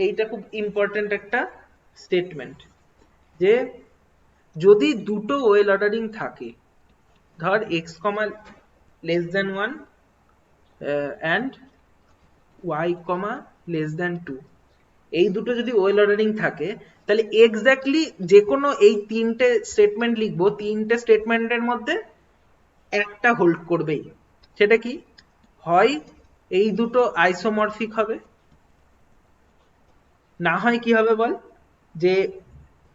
এইটা খুব ইম্পর্টেন্ট একটা স্টেটমেন্ট, যে যদি দুটো ওয়েল অর্ডারিং থাকে, ধর X comma less than one and Y comma less than two, এই দুটো যদি ওয়েল অর্ডারিং থাকে, তাহলে এক্স্যাক্টলি যে কোনো এই তিনটে স্টেটমেন্ট লিখবো, তিনটে স্টেটমেন্টের মধ্যে একটা হোল্ড করবেই। সেটা কি? হয় এই দুটো আইসোমরফিক হবে, না হয় কি হবে বল, যে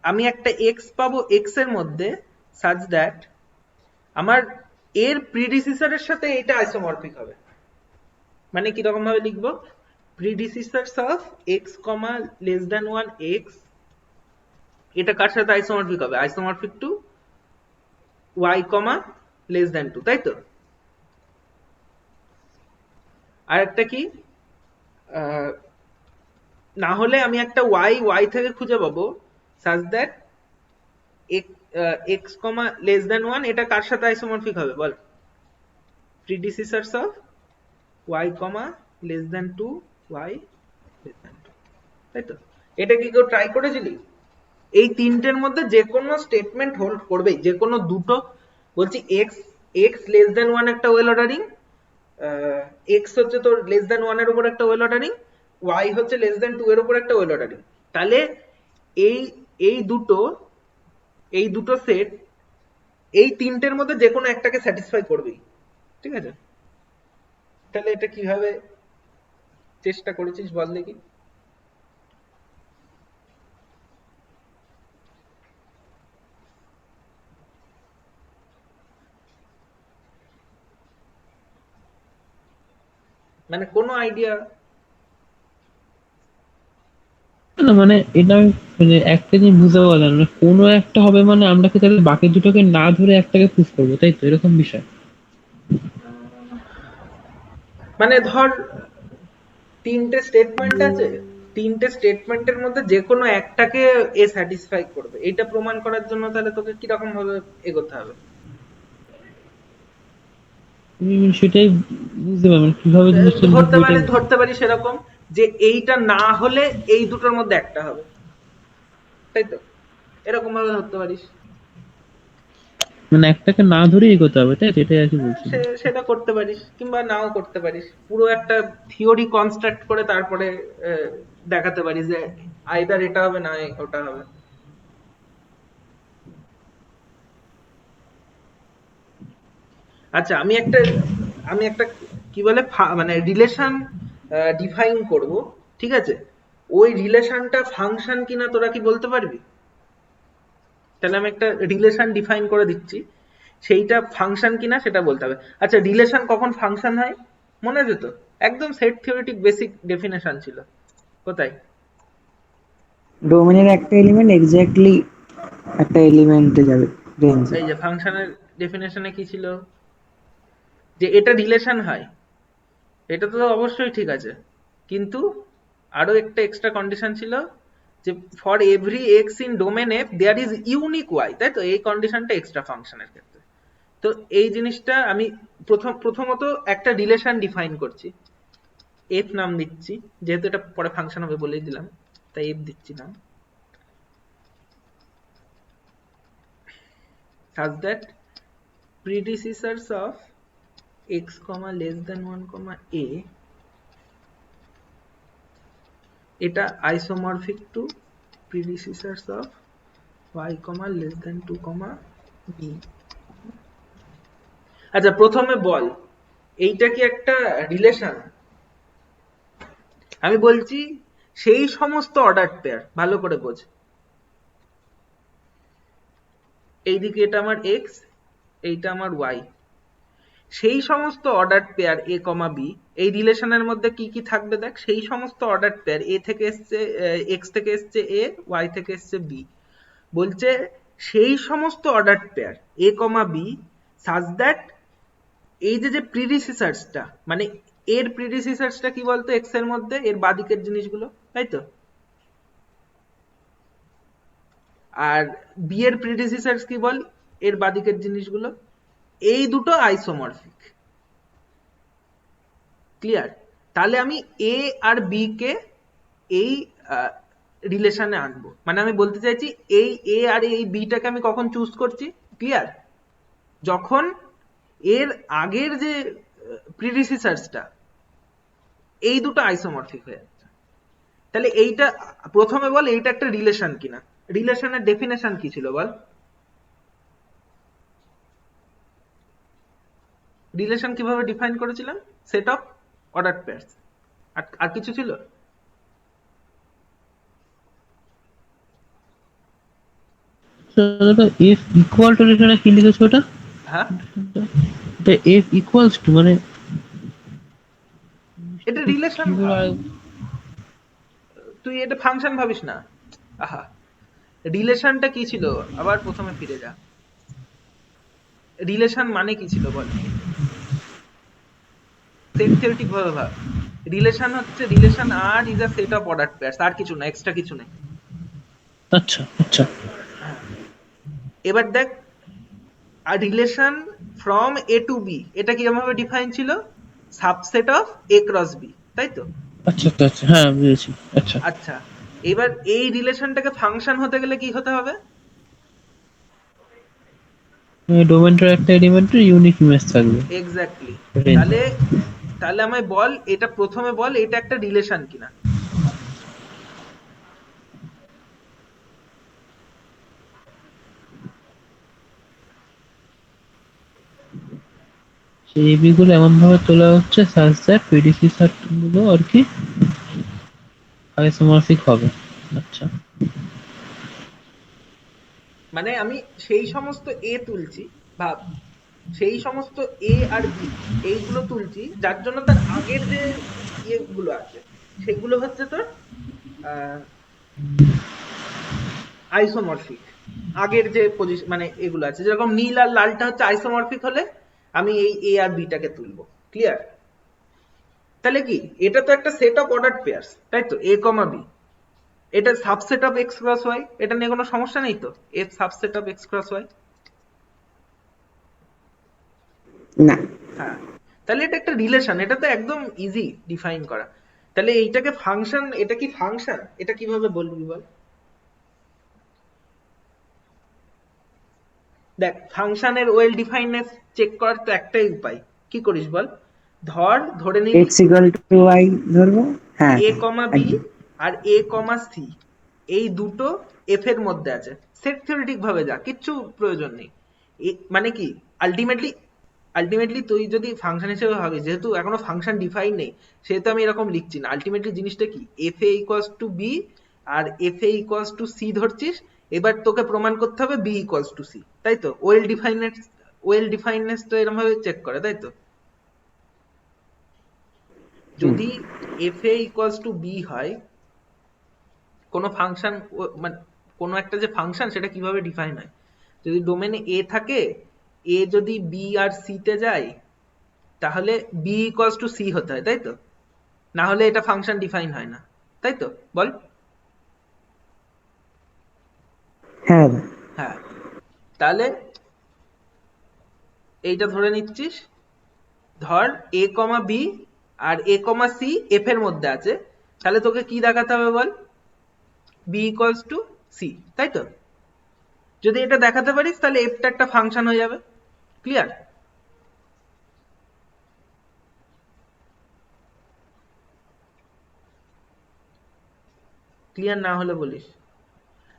আমি একটা এক্স পাবো এক্স এর মধ্যে সাচ দ্যাট আমার এর প্রিডিসিসরের সাথে এটা আইসোমরফিক হবে। মানে কিরকম ভাবে লিখবো, predecessors of X comma less than one X, এটা কার সাথে আইসোমরফিক হবে? Isomorphic to Y comma less than two, তাই তো? আর একটা কি, আহ, না হলে আমি একটা ওয়াই ওয়াই থেকে খুঁজে পাবো such that X comma less than one, এটা কার সাথে আইসোমরফিক হবে বল? Predecessors of Y comma less than two Y less than two, তাই তো? এটা কি কেউ ট্রাই করেছিলি? এই তিনটের মধ্যে যে কোনো স্টেটমেন্ট হোল্ড করবে, যে কোনো দুটো। বলছি x, X less than one একটা ওয়েল অর্ডারিং, এক্স হচ্ছে তোর লেস দেন ওয়ান এর উপর একটা ওয়েল অর্ডারিং, ওয়াই হচ্ছে লেস দেন টু এর উপর একটা ওয়েল অর্ডারিং। তাহলে এই এই দুটো এই দুটো সেট এই তিনটের মধ্যে যে কোনো একটাকে স্যাটিসফাই করবেই, ঠিক আছে? তাহলে এটা কিভাবে চেষ্টা করেছিস বল দেখি। মানে কোনো আইডিয়া? না মানে এটা আমি মানে একটা জিনিস বুঝতে পারলাম না, কোনো একটা হবে মানে আমরা কি তাহলে বাকি দুটোকে না ধরে একটাকে পুশ করবো, তাই তো, এরকম বিষয়? মানে ধর তিনটে স্টেটমেন্ট আছে, তিনটে স্টেটমেন্টের মধ্যে যে কোনো একটাকে এ স্যাটিসফাই করবে, এটা প্রমাণ করার জন্য তাহলে তোকে কিরকম ভাবে এগোতে হবে? আমি সেটাই বুঝতে পারলাম না, কিভাবে জিনিসটা ধরতে লিখবো পারে, এটাই। ধরতে পারি সেরকম যে এইটা না হলে এই দুটোর মধ্যে একটা হবে, তাই তো? এরকম ভাবে ধরতে পারিস। মানে একটাকে না ধরে এগোতে হবে, তাই তো, এটাই আর কি বলছিলাম। সেটা করতে পারিস কিংবা নাও করতে পারিস, পুরো একটা থিওরি কনস্ট্রাক্ট করে তারপরে আহ, দেখাতে পারিস যে আইদার এটা হবে না ওটা হবে। আচ্ছা, আমি একটা কি বলে মানে রিলেশন ডিফাইন করব, ঠিক আছে? ওই রিলেশনটা ফাংশন কিনা তোরা কি বলতে পারবি? তাহলে আমি একটা রিলেশন ডিফাইন করে দিচ্ছি, সেইটা ফাংশন কিনা সেটা বলতে হবে। আচ্ছা, রিলেশন কখন ফাংশন হয় মনে আছে তো? একদম সেট থিওরিটিক বেসিক ডেফিনেশন ছিল। কোথায়? ডোমেনের একটা এলিমেন্ট এক্স্যাক্টলি একটা এলিমেন্টে যাবে রেঞ্জে। এই যে ফাংশনের ডেফিনেশনে কি ছিল, যে এটা রিলেশন হয়, এটা তো অবশ্যই ঠিক আছে, কিন্তু আরো একটা এক্সট্রা কন্ডিশন ছিল যে for every X in domain F there is unique Y, তাই তো? এই কন্ডিশনটা এক্সট্রা ফাংশনের ক্ষেত্রে। তো এই জিনিসটা আমি প্রথমত একটা রিলেশন ডিফাইন করছি, এফ নাম দিচ্ছি, যেহেতু এটা পরে ফাংশন হবে বলেই দিলাম, তাই এফ দিচ্ছি নাম, such that predecessors of x comma less than 1 comma a, এটা isomorphic to predecessors of y comma less than 2 comma b। আচ্ছা, প্রথমে বল এইটা কি একটা রিলেশন? আমি বলছি সেই সমস্ত অর্ডার পেয়ার, ভালো করে বোঝ, এইদিকে এটা আমার x, এইটা আমার y, সেই সমস্ত order pair A comma B, এই রিলেশনের মধ্যে কি কি থাকবে দেখ, সেই সমস্ত অর্ডার পেয়ার এ থেকে এসছে, এক্স থেকে এসছে এ, ওয়াই থেকে এসছে বি, বলছে সেই সমস্ত order pair A comma B such that এই যে প্রিডিসিসার্সটা, মানে এর প্রিডিসিসার্সটা কি বলতো, এক্স এর মধ্যে এর বাদিকের জিনিসগুলো, তাই তো? আর বি এর প্রিডিসিসার্স কি বল, এর বাদিকের জিনিসগুলো, এই দুটো আইসোমরফিক। ক্লিয়ার? তাহলে আমি এ আর বি কে এই রিলেশনে আনবো, মানে আমি বলতে চাইছি এই এ আর এই বিটাকে আমি কখন চুজ করছি, ক্লিয়ার? যখন এর আগের যে প্রিডিসিসার্সটা, এই দুটো আইসোমরফিক হয়ে যাচ্ছে। তাহলে এইটা প্রথমে বল, এইটা একটা রিলেশন কিনা? রিলেশনের ডেফিনেশন কি ছিল বল? রিলেশন কিভাবে ডিফাইন করেছিলাম? Set of order pairs. আর কিছু ছিল? এফ ইকুয়াল টু রিলেশনে কি লিখেছো ওটা? হ্যাঁ, এটা এফ ইকুয়ালস টু মানে এটা রিলেশন কি ভাব, বলে তুই এটা ফাংশন ভাবিস না। আহা, রিলেশনটা কি ছিল? আবার প্রথমে ফিরে যা, রিলেশন মানে কি ছিল বল? সেট থিওরিটিক ভাবে ভাব, রিলেশন হচ্ছে, relation R is a set of order pairs, আর কিছু না, এক্সট্রা কিছু নেই। আচ্ছা আচ্ছা। হ্যাঁ, এবার দেখ, আর relation from A to B, এটা কি ভাবে ডিফাইন ছিল? Subset of A cross B, তাই তো? আচ্ছা আচ্ছা আচ্ছা, হ্যাঁ বুঝেছি। আচ্ছা, আচ্ছা, এবার এই রিলেশনটাকে ফাংশন হতে গেলে কি হতে হবে? ডোমেনটার একটা এলিমেন্টের ইউনিক ইমেজ থাকবে এক্স্যাক্টলি। রেঞ্জে। তাহলে তাহলে আমায় বল, এটা প্রথমে বল এটা একটা রিলেশন কিনা? সেই এবি গুলো এমন ভাবে তোলা হচ্ছে সাজ দ্যাট প্রেডিসিসার গুলো আর কি আইসোমরফিক হবে। আচ্ছা। মানে আমি সেই সমস্ত এ তুলছি, ভাব, সেই সমস্ত এ আর বি এইগুলো তুলছি, যার জন্য তার আগের যে ইয়েগুলো আছে সেগুলো হচ্ছে তোর আইসোমরফিক। আগের যে পজিশন মানে এগুলো আছে, যেরকম নীল আর লালটা হচ্ছে আইসোমরফিক হলে আমি এই এ আর বি টাকে তুলবো। ক্লিয়ার? তাহলে কি এটা তো একটা সেট অফ অর্ডার পেয়ার্স, তাই তো, এ কমা বি। এটা subset of X cross Y, এটা নিয়ে কোনো সমস্যা নেই তো, F subset of X cross Y. না। হ্যাঁ, তাহলে এটা একটা রিলেশন, এটা তো একদম ইজি ডিফাইন করা। তাহলে এইটাকে ফাংশন, এটা কি ফাংশন, এটা কিভাবে বলবি বল? দেখ, ফাংশনের ওয়েল ডিফাইননেস চেক করার তো একটাই উপায়, কি করিস বল? ধরে নিলি এক্স ইকুয়াল টু ওয়াই ধরবো। হ্যাঁ, এ কমা বি একদম। আর এ কমা সি এই দুটো এফ এর মধ্যে আছে। সেট থিওরিটিক ভাবে যা, কিচ্ছু প্রয়োজন নেই। মানে কি, আলটিমেটলি আলটিমেটলি তুই যদি ফাংশন হিসেবে ভাবিস, যেহেতু এখনো ফাংশন ডিফাইন নেই, সেহেতু আমি এরকম লিখছি না। আলটিমেটলি জিনিসটা কি, F A equals to B আর F A equals to C ধরছিস। এবার তোকে প্রমাণ করতে হবে বি ইকুয়ালস টু সি, তাই তো? ওয়েল ডিফাইননেস তো এরকম ভাবে চেক করে, তাই তো? হুম। যদি F A equals to B হয়, কোনো ফাংশন, মানে কোনো একটা যে ফাংশন সেটা কিভাবে ডিফাইন হয়, যদি ডোমেনে এ থাকে, এ যদি বি আর সি তে যায়, তাহলে বি ইকুয়ালস টু সি হতে হয়, তাই তো? না হলে এটা ফাংশন ডিফাইন হয় না, তাই তো? বল। হ্যাঁ দাদা। হ্যাঁ, তাহলে এইটা ধরে নিচ্ছিস, ধর এ কমা বি আর এ কমা সি এফ এর মধ্যে আছে, তাহলে তোকে কি দেখাতে হবে বল? বি ইকুয়ালস টু সি, তাই তো? যদি এটা দেখাতে পারিস তাহলে এফটা একটা ফাংশন হয়ে যাবে। ক্লিয়ার? ক্লিয়ার না হলে বলিস।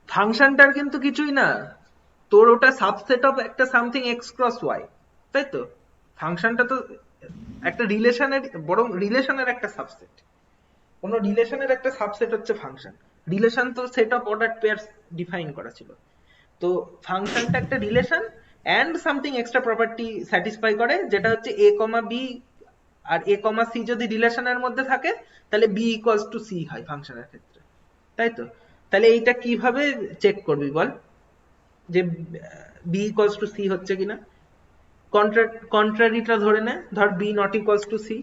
ফাংশনটার কিন্তু কিছুই না, তোর ওটা সাবসেট অফ একটা সামথিং এক্স ক্রস ওয়াই, তাই তো? ফাংশনটা তো একটা রিলেশনের, বরং রিলেশনের একটা সাবসেট। কোন রিলেশনের একটা সাবসেট হচ্ছে ফাংশন। রিলেশন তো set of order pairs define করা ছিল। তো ফাংশনটা একটা relation and something extra property satisfy করে, যেটা হচ্ছে এ কমা বি আর এ কমা সি যদি রিলেশনের মধ্যে থাকে, তাহলে বি ইকুয়ালস টু সি হয় ফাংশনের ক্ষেত্রে, তাই তো? তাহলে এইটা কিভাবে চেক করবি বল, যে বি ইকুয়ালস টু সি হচ্ছে কিনা? কন্ট্রারিটা ধরে নে, ধর B not equals to C.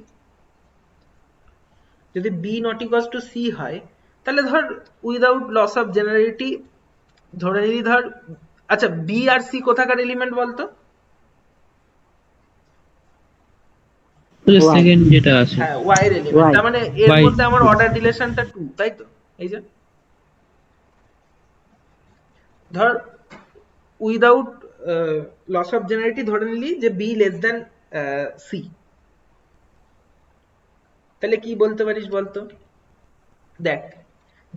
যদি B not equals to C হয়, তাহলে ধর উইদাউট লস অফ জেনারেলিটি ধরে নিলি, ধর, আচ্ছা বি আর সি কোথাকার এলিমেন্ট বলতো? ওয়াই। সেকেন্ড যেটা আছে হ্যাঁ, ওয়াই এর এলিমেন্ট। ওয়াই। তার মানে এর y মধ্যে আমার অর্ডার রিলেশনটা 2, তাই তো? এই যে ধর উইদাউট লস অফ জেনারেলিটি ধরে নিলি যে বি লেস দেন সি, তাহলে কি বলতে পারিস বলতো? দেখ,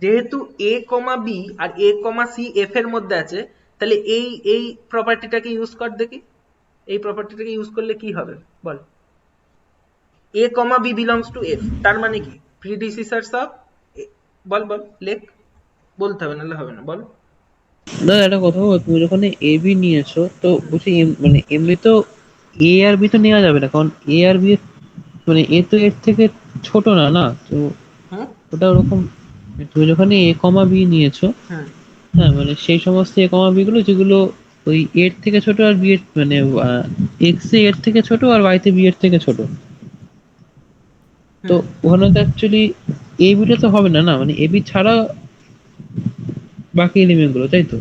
যেহেতু এ কমা বি আর এ কমা সি এফ এর মধ্যে আছে, তাহলে এই এই প্রপার্টিটাকে ইউজ কর দেখি। এই প্রপার্টিটাকে ইউজ করলে কি হবে বল? এ comma B belongs to F, তার মানে কি, প্রিডিসিসার্স অফ, বল বল লেখ, বলতে হবে নাহলে হবে না, বল। দাদা একটা কথা বল, তুমি যখন এ বি নিয়েছো তো বলছি মানে এমনি তো এ আর বি তো নেওয়া যাবে না, কারণ এ আর বি মানে এ তো এর থেকে ছোট না, না তো হুম ওটা ওরকম। তুমি যখন এ কমা বি নিয়েছো, হুম হ্যাঁ মানে সেই সমস্ত এ কমা বি গুলো যেগুলো ওই এর থেকে ছোট আর বি এর মানে এক্স এ এর থেকে ছোট আর ওয়াই তে বি এর থেকে ছোট, তো হুম। ওখানে তো অ্যাকচুয়ালি এ বিটা তো হবে না, না মানে এ বি ছাড়া বাকি এলিমেন্ট গুলো, তাই তো?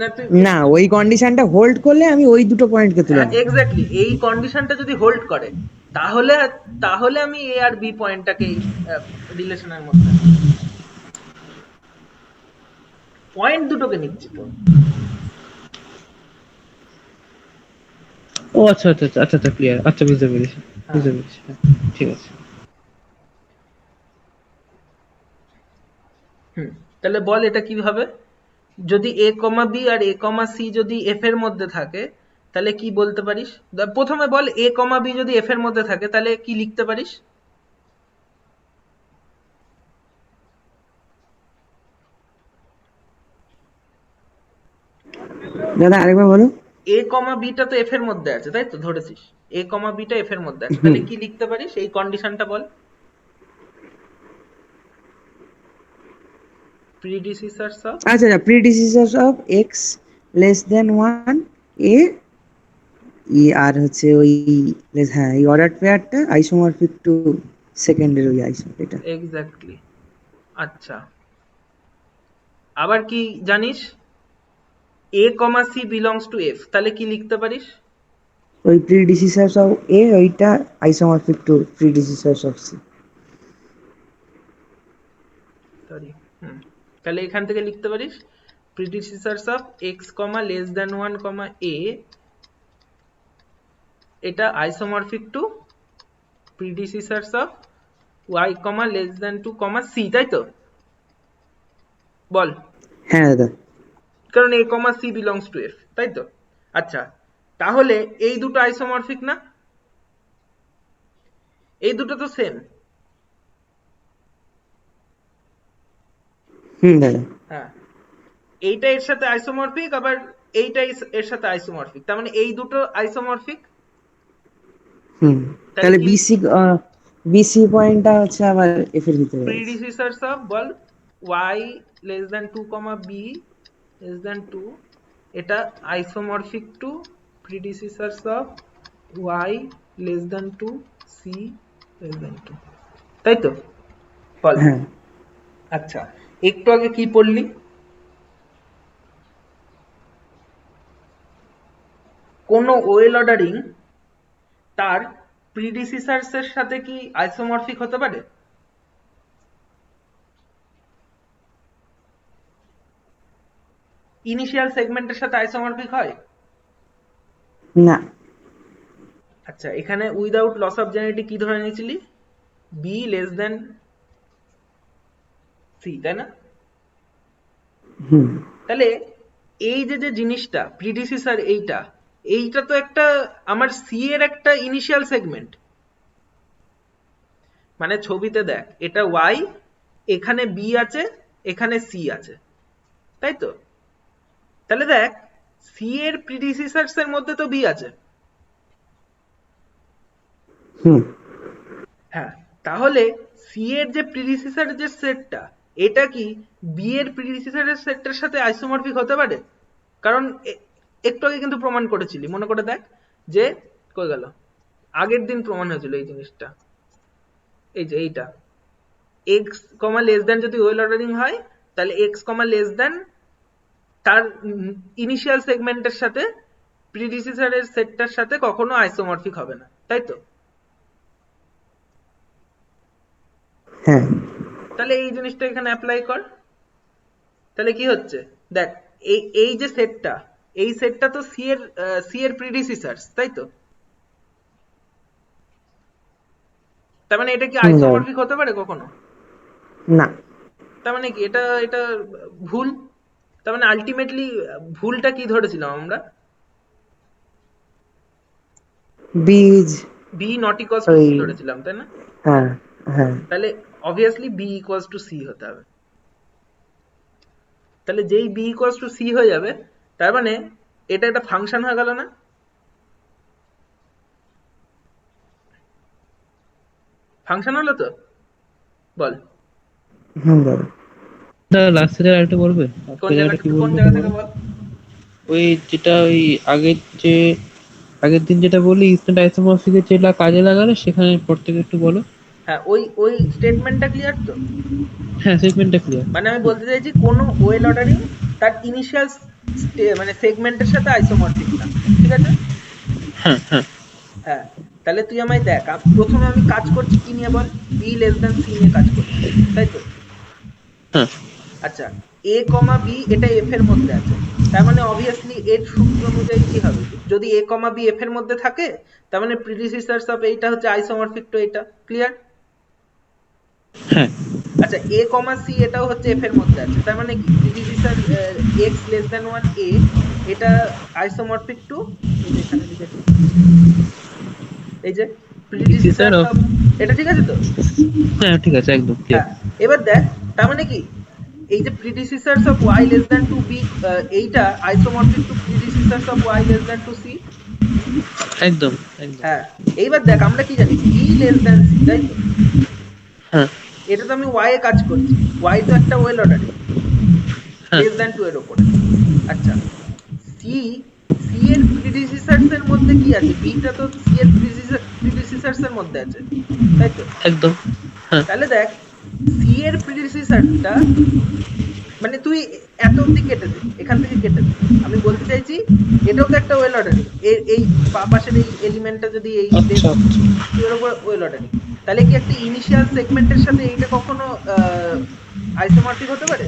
না তুই, না, ওই কন্ডিশনটা হোল্ড করলে আমি ওই দুটো পয়েন্টকে তুলে হ্যাঁ নেব। এক্স্যাক্টলি, এই কন্ডিশনটা যদি হোল্ড করে, তাহলে তাহলে আমি এ আর বি পয়েন্টটাকে রিলেশনের মধ্যে আনবো। পয়েন্ট দুটোকে নিচ্ছি তো। ও আচ্ছা আচ্ছা আচ্ছা আচ্ছা আচ্ছা, ক্লিয়ার, আচ্ছা বুঝতে পেরেছি, হ্যাঁ। বুঝতে পেরেছি, হ্যাঁ, ঠিক আছে। হুম, তাহলে বল এটা কিভাবে? যদি এ কমা বি আর এ কমা সি যদি এফ এর মধ্যে থাকে, তাহলে কি বলতে পারিস? প্রথমে বল, এ কমা বি যদি এফ এর মধ্যে থাকে তাহলে কি লিখতে পারিস? দাদা আরেকবার বলো। এ কমা বিটা তো এফ এর মধ্যে আছে, তাই তো ধরেছিস? এ কমা বিটা এফ এর মধ্যে আছে, হুম। তাহলে কি লিখতে পারিস এই কন্ডিশনটা বল? predecessors of আচ্ছা আচ্ছা predecessors of X less than one A আর হচ্ছে ওই হ্যাঁ এই অর্ডার পেয়ারটা আইসোমরফিক টু সেকেন্ডের ওই আইসো এটা এক্স্যাক্টলি। আচ্ছা, আবার কি জানিস? a, c belongs to f, তাহলে কি লিখতে পারিস? ওই প্রিডিসিসার্স অফ এ ওইটা isomorphic to predecessors of C sorry, তাহলে এখান থেকে লিখতে পারিস predecessors of x, less than 1, a, এটা isomorphic to predecessors of y, less than 2, c, তাই তো? বল। হ্যাঁ দাদা কারণ a, c belongs to f, তাই তো? আচ্ছা, তাহলে এই দুটো আইসোমরফিক না? এই দুটো তো সেম। দাদা হ্যাঁ, এইটা এর সাথে আইসোমরফিক, আবার এইটা এর সাথে আইসোমরফিক, তার মানে এই দুটো আইসোমরফিক। তাহলে বিসি বিসি পয়েন্টটা হচ্ছে আবার এফ এর ভিতরে predecessors of ball y less than 2, b less than 2, এটা isomorphic to predecessors of y less than 2, c less than 2, তাই তো? বল। হ্যাঁ আচ্ছা, একটু আগে কি পড়লি? কোন ওয়েল অর্ডারিং তার প্রিডিসিসার্স এর সাথে কি আইসোমরফিক হতে পারে? ইনিশিয়াল সেগমেন্টের সাথে আইসোমরফিক হয় না আচ্ছা, এখানে উইদাউট লস অফ জেনিটি কি ধরে নিয়েছিলি? বি লেস দেন সি, তাই না? তাহলে এই যে যে জিনিসটা প্রিডিসিসার, এইটা তো একটা আমার সি এর একটা ইনিশিয়াল সেগমেন্ট। মানে ছবিতে দেখ, এটা ওয়াই, এখানে বি আছে, এখানে সি আছে, তাই তো? তাহলে দেখ, সি এর প্রিডিসিসার্স এর মধ্যে তো বি আছে। হ্যাঁ, তাহলে সি এর যে প্রিডিসিসার যে সেটটা, এটা কি বি এর প্রিডিসিসারের সেটটার সাথে আইসোমরফিক হতে পারে? কারণ একটু আগে কিন্তু প্রমাণ করেছিলি, মনে করে দেখ, যে কই গেল, আগের দিন প্রমাণ হয়েছিল এই জিনিসটা, এই যে এইটা এক্স কমা লেস দেন যদি ওয়েল অর্ডারিং হয়, তাহলে এক্স কমা লেস দেন তার ইনিশিয়াল সেগমেন্টের সাথে প্রিডিসিসারের সেটটার সাথে কখনো আইসোমরফিক হবে না, তাই তো? হ্যাঁ তাহলে এই জিনিসটা এখানে অ্যাপ্লাই কর। তাহলে কি হচ্ছে দেখ, এই যে সেটটা, এই সেটটা তো সি এর প্রিডিসিসার্স, তাই তো? তার মানে এটা কি আইসোমরফিক হতে পারে কখনো? না তার মানে কি এটা এটা ভুল? তার মানে আলটিমেটলি ভুলটা কি ধরেছিলাম আমরা? বীজ B not equals to C ধরেছিলাম, তাই না? হ্যাঁ হ্যাঁ তাহলে obviously B equals to C হতে হবে। তাহলে যেই বি ইকুয়ালস টু সি হয়ে যাবে, তার মানে এটা একটা ফাংশন হয়ে গেল না? ফাংশন হলো তো? বল। দাদা লাস্টের আরেকটা বলবে? কোন জায়গা থেকে বল? ওই যেটা ওই আগের দিন যেটা বললি ইনস্ট্যান্ট আইসোমরফিকের যেটা কাজে লাগালে সেখানে পর থেকে একটু বলো। হ্যাঁ, ওই স্টেটমেন্টটা ক্লিয়ার তো? হ্যাঁ সেগমেন্টটা ক্লিয়ার। মানে আমি বলতে চাইছি কোন ওয়েল অর্ডারিং তার ইনিশিয়াল মানে সেগমেন্টের সাথে আইসোমরফিক না, ঠিক আছে? হ্যাঁ হ্যাঁ হ্যাঁ, তাহলে তুই আমায় দেখ, প্রথমে আমি কাজ করছি কি নিয়ে বল? বি লেস দেন সি নিয়ে কাজ করছি, তাই তো? হ্যাঁ আচ্ছা, এ কমা বি এটা এফ এর মধ্যে আছে, তার মানে অবভিয়াসলি এর সূত্র অনুযায়ী কি হবে? যদি এ কমা বি এফ এর মধ্যে থাকে, তার মানে প্রিডিসিসার্স অফ এইটা হচ্ছে আইসোমরফিক টু এটা, ক্লিয়ার? হ্যাঁ আচ্ছা, এ কমা সি এটাও হচ্ছে এফ এর মধ্যে আছে, তার মানে কি প্রিডিসিসার এক্স লেস দেন 1 এ এটা আইসোমরফিক টু, এই যে এখানে লিখেছি, এই যে প্রিডিসিসার অফ, এটা ঠিক আছে তো? হ্যাঁ ঠিক আছে একদম হ্যাঁ, এবার দেখ, তার মানে কি এই যে predecessors of y less than 2 b এইটা isomorphic to predecessors of y less than 2 c। একদম হ্যাঁ, এইবার দেখ আমরা কি জানি, b less than c, তাই তো? হ্যাঁ এটা তো আমি y এ কাজ করছি, y তো একটা ওয়েল অর্ডারিং, হ্যাঁ। লেস দ্যান 2 এর উপরে। আচ্ছা সি সি এর প্রিডিসিসার্স এর মধ্যে কি আছে? বি টা তো সি এর প্রিডিসিসার্স এর মধ্যে আছে, তাই তো? একদম। হ্যাঁ। তাহলে দেখ সি এর প্রিডিসিসারটা মানে তুই এত অবধি কেটে দে, এখান থেকে কেটে দে। আমি বলতে চাইছি এটাও তো একটা ওয়েল অর্ডারিং, এই পাশের এই এলিমেন্টটা যদি এই আচ্ছা, এর উপর ওয়েল অর্ডারিং, তাহলে কি একটা ইনিশিয়াল সেগমেন্টের সাথে এইটা কখনো আইসোমরফিক হতে পারে?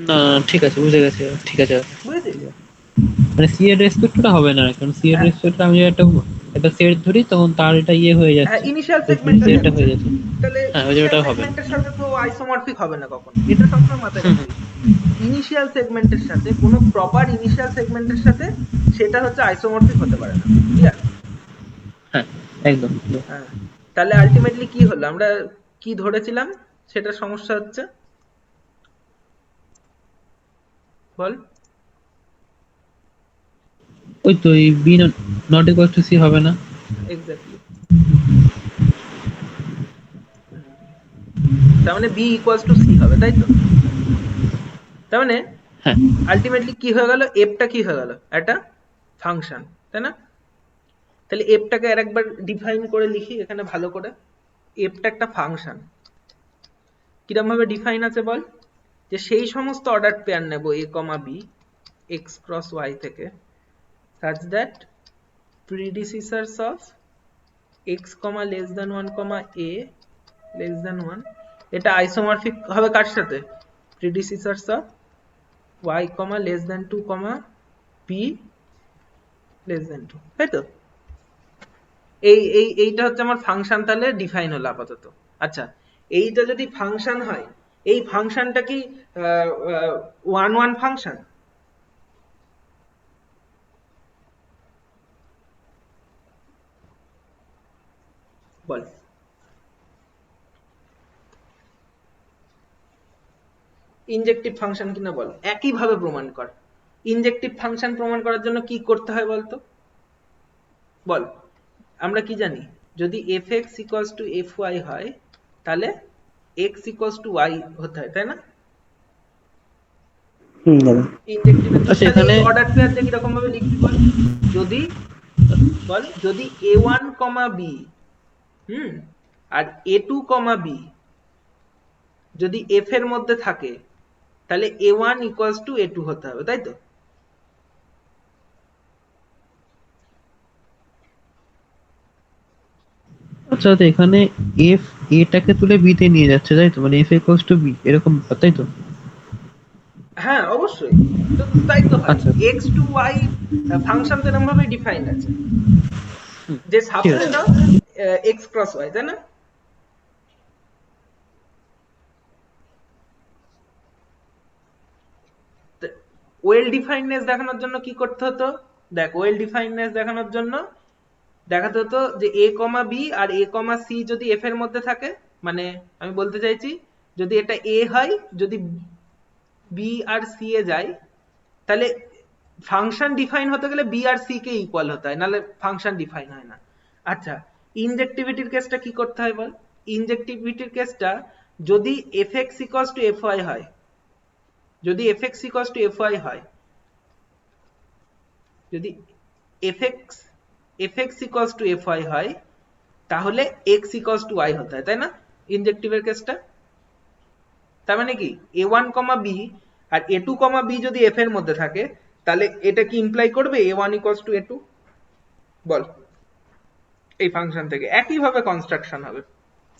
না ঠিক আছে, বুঝে গেছে, ঠিক আছে। বুঝেছিস? মানে সি এর রেসপেক্টটা হবে না, কারণ সি এর হ্যাঁ রেসপেক্ট আমি একটা একটা সেট ধরি, তখন তার এটা ইয়ে হয়ে হ্যাঁ যাচ্ছে, ইনিশিয়াল সেগমেন্টটা সেটটা যাচ্ছে, হয়ে যাচ্ছে। তাহলে হ্যাঁ, ওই যে ইনিশিয়াল ওটা হবে না। সেগমেন্টের সাথে তো আইসোমরফিক হবে না কখনো, এটা সবসময় মাথায় হুম, হুম। রাখবি। ইনিশিয়াল সেগমেন্টের সাথে কোনো প্রপার ইনিশিয়াল সেগমেন্টের সাথে সেটা হচ্ছে আইসোমরফিক হতে পারে না, ক্লিয়ার? হ্যাঁ, একদম। হ্যাঁ তাহলে আলটিমেটলি কি হলো, আমরা কি ধরেছিলাম সেটা সমস্যা হচ্ছে, বল? ওই তো এই b not equal to c হবে না। এক্স্যাক্টলি। তার মানে বি ইকুয়ালস টু সি হবে, তাই তো? তার মানে হ্যাঁ। আলটিমেটলি কি হয়ে গেল, এফটা কি হয়ে গেল, একটা ফাংশন, তাই না? তাহলে এফটাকে আরেকবার ডিফাইন করে লিখি এখানে ভালো করে। এফটা একটা ফাংশন, কিরকম ভাবে ডিফাইন আছে বল? যে সেই সমস্ত অর্ডার পেয়ার নেব এ comma B x cross Y থেকে such that predecessors of x comma less than 1 comma a less than 1 এটা আইসোমরফিক হবে কার সাথে? predecessors of y comma less than 2 comma p less than 2, তাই তো? এইটা হচ্ছে আমার ফাংশন, তাহলে ডিফাইন হলো আপাতত। আচ্ছা এইটা যদি ফাংশন হয়, এই ফাংশনটা কি ওয়ান ওয়ান ফাংশন? বল। ইনজেক্টিভ ফাংশন কিনা বল, একই ভাবে প্রমাণ কর। ইনজেক্টিভ ফাংশন প্রমাণ করার জন্য কি করতে হয় বলতো, বল? আমরা কি জানি, যদি fx equals to fy হয় তাহলে x equals to y হতে হয়, তাই না? দাদা। ইনজেক্টিভের আচ্ছা, তাহলে এখানে এই অর্ডার পেয়ারটা কি রকম ভাবে লিখবি বল? যদি বল যদি a1 b আর a2 b যদি f এর মধ্যে থাকে তাহলে a1 equals to a2 হতে হবে, তাই তো? আচ্ছা, তো এখানে এফ এটাকে তুলে বি তে নিয়ে যাচ্ছে, তাই তো? মানে এফ ইকুয়ালস টু বি এরকম, তাই তো? হ্যাঁ অবশ্যই, তো তাই তো হয়। আচ্ছা, x to y ফাংশন তো এরকম ভাবে ডিফাইন আছে হুম, যে ঠিক আছে। Subset of x cross y, তাই না? ওয়েল ডিফাইননেস দেখানোর জন্য কি করতে হতো, দেখ ওয়েল ডিফাইননেস দেখানোর জন্য দেখাতে হতো যে a comma b R a comma c যদি f এর মধ্যে থাকে, মানে আমি বলতে চাইছি যদি এটা a হয়, যদি b আর c এ যায়, তাহলে ফাংশন ডিফাইন হতে গেলে b আর c কে ইকুয়াল হতে হয়, নাহলে ফাংশন ডিফাইন হয় না। আচ্ছা ইনজেক্টিভিটির কেসটা কি করতে হয় বল? ইনজেক্টিভিটির কেসটা যদি fx equals to fy হয়, যদি fx equals to fy হয়, যদি fx equals to fy হয় তাহলে x equals to y হতে হয়, তাই না? ইনজেক্টিভের কেসটা তার মানে কি a1 b আর a2 b যদি f এর মধ্যে থাকে তাহলে এটা কি ইমপ্লাই করবে a1 equals to a2? বল। এই ফাংশন থেকে একই ভাবে কনস্ট্রাকশন হবে,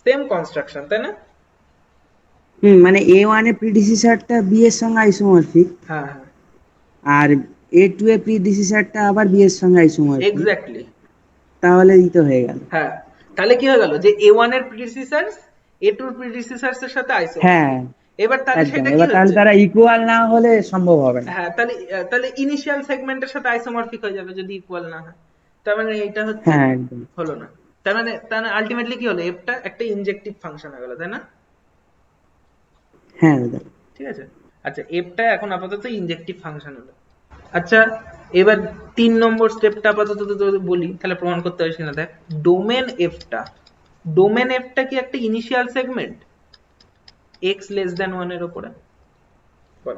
সেম কনস্ট্রাকশন, তাই না? মানে A1 এর প্রিডিসিসারটা B এর সঙ্গে আইসোমরফিক, হ্যাঁ হ্যাঁ আর A2 এর প্রিডিসিসারটা আবার B এর সঙ্গে আইসোমরফিক, এক্স্যাক্টলি। তাহলে এই তো হয়ে গেল। হ্যাঁ তাহলে কি হয়ে গেল যে a1 এর প্রিডিসিসার্স a2 এর প্রিডিসিসার্স এর সাথে হ্যাঁ, আইসোমরফিক। এবার তাহলে একদম। সেটা কি এবার তাহলে হচ্ছে, তারা ইকুয়াল না হলে সম্ভব হবে না। হ্যাঁ তাহলে তাহলে ইনিশিয়াল সেগমেন্টের সাথে আইসোমরফিক হয়ে যাবে যদি ইকুয়াল না হয়। তার মানে এইটা হচ্ছে হ্যাঁ, একদম। হলো না। তার মানে আলটিমেটলি কি হলো, এফটা একটা ইনজেক্টিভ ফাংশন হয়ে গেল, তাই না? হ্যাঁ দাদা। ঠিক আছে। আচ্ছা এফটা এখন আপাতত ইনজেক্টিভ ফাংশন হলো। আচ্ছা এবার 3 নম্বর স্টেপটা আপাতত তোদের বলি, তাহলে প্রমাণ করতে পারিস কিনা দেখ। ডোমেন এফটা কি একটা initial segment x less than 1 এর উপরে? বল।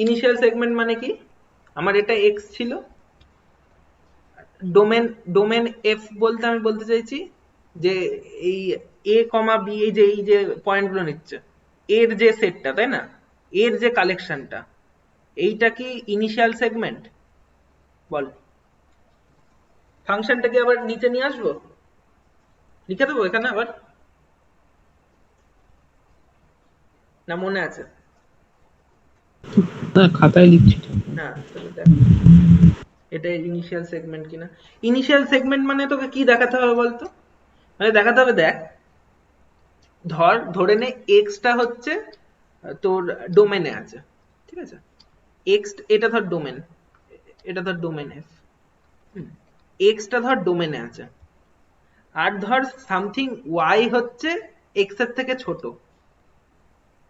ইনিশিয়াল সেগমেন্ট মানে কি, আমার এটা এক্স ছিল, ডোমেন ডোমেন এফ বলতে আমি বলতে চাইছি যে এই এ কমা বি, এই যে পয়েন্টগুলো নিচ্ছে, এর যে সেটটা, তাই না, এর যে কালেকশনটা, এইটা কি ইনিশিয়াল সেগমেন্ট? বল। ফাংশনটাকে আবার নিচে নিয়ে আসবো, লিখে দেবো এখানে আবার, না মনে আছে? না, খাতায় লিখছি তো। হ্যাঁ, তাহলে দেখ এটা ইনিশিয়াল সেগমেন্ট কিনা। ইনিশিয়াল সেগমেন্ট মানে তোকে কি দেখাতে হবে বলতো, মানে দেখাতে হবে, দেখ ধরে নে এক্সটা হচ্ছে তোর ডোমেনে আছে, ঠিক আছে, এক্স এটা ধর ডোমেন, এটা ধর ডোমেন এফ, এক্সটা ধর ডোমেনে আছে, আর ধর সামথিং ওয়াই হচ্ছে এক্স এর থেকে ছোট,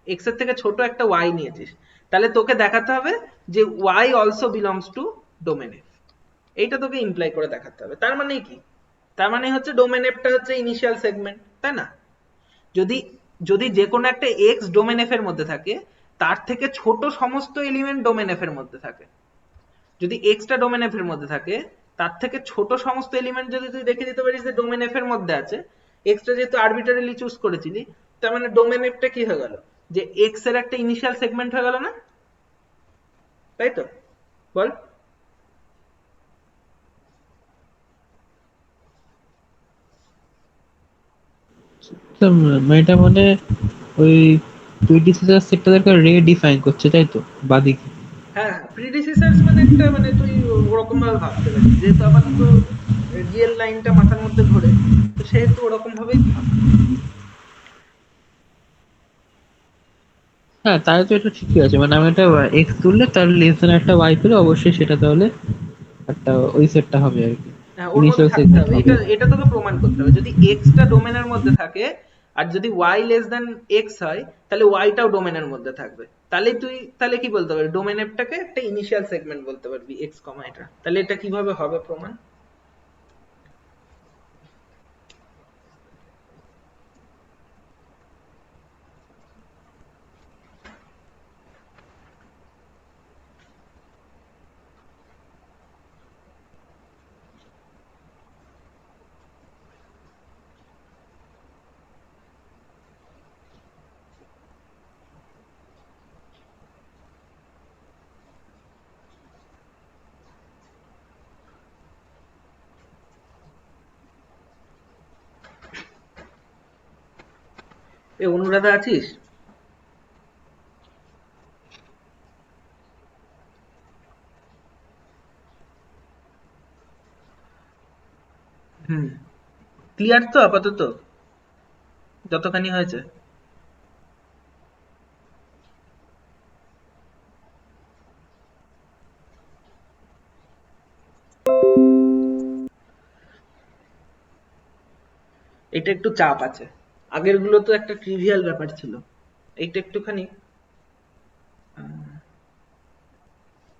এক্স এর থেকে ছোট একটা ওয়াই নিয়েছিস, তাহলে তোকে দেখাতে হবে যে y also belongs to domain f, এইটা তোকে ইমপ্লাই করে দেখাতে হবে। তার মানে কি, তার মানে হচ্ছে ডোমেন এফটা হচ্ছে ইনিশিয়াল সেগমেন্ট, তাই না? যদি যদি যে কোনো একটা এক্স ডোমেন এফ এর মধ্যে থাকে, তার থেকে ছোট সমস্ত এলিমেন্ট ডোমেন এফ এর মধ্যে থাকে। যদি এক্সটা ডোমেন এফ এর মধ্যে থাকে, তার থেকে ছোট সমস্ত এলিমেন্ট যদি তুই দেখে দিতে পারিস যে ডোমেন এফ এর মধ্যে আছে, এক্সটা যেহেতু আরবিটারিলি চুজ করেছিলি, তার মানে ডোমেন এফটা কি হয়ে গেল, যে এক্স এর একটা ইনিশিয়াল সেগমেন্ট হয়ে গেল না, তাই তো? বল। তো এটা মানে ওই প্রিডিসেসর সেটটাকে রিডিফাইন করছে, তাই তো, বাদিকে। হ্যাঁ, প্রিডিসেসার্স মানে একটা, মানে তুই ওরকম ভাবে ভাবতে পারিস, যেহেতু আপাতত রিয়েল লাইনটা মাথার মধ্যে ঘোরে, তো সেহেতু ওরকম ভাবেই ভাব। হ্যাঁ, তাহলে তো এটা ঠিকই আছে, মানে আমি একটা এক্স তুললে তার লেস দেন একটা ওয়াই পেলে অবশ্যই সেটা তাহলে একটা ওই সেটটা হবে আর কি, হ্যাঁ, ওর মধ্যে ইনিশিয়াল থাকতে সেগমেন্ট হবে, হবে। এটা এটা তোকে প্রমাণ করতে হবে। যদি এক্সটা ডোমেনের মধ্যে থাকে আর যদি ওয়াই লেস দেন এক্স হয়, তাহলে ওয়াইটাও ডোমেনের মধ্যে থাকবে, তাহলে তুই তাহলে কি বলতে পারবি, ডোমেন এফটাকে একটা ইনিশিয়াল সেগমেন্ট বলতে পারবি, এক্স কমা এটা। তাহলে এটা কিভাবে হবে প্রমাণ? এ অনুরাধা আছিস? হুম, ক্লিয়ার তো আপাতত যতখানি হয়েছে? এটা একটু চাপ আছে, আগের গুলো তো একটা ট্রিভিয়াল ব্যাপার ছিল, এইটা একটুখানি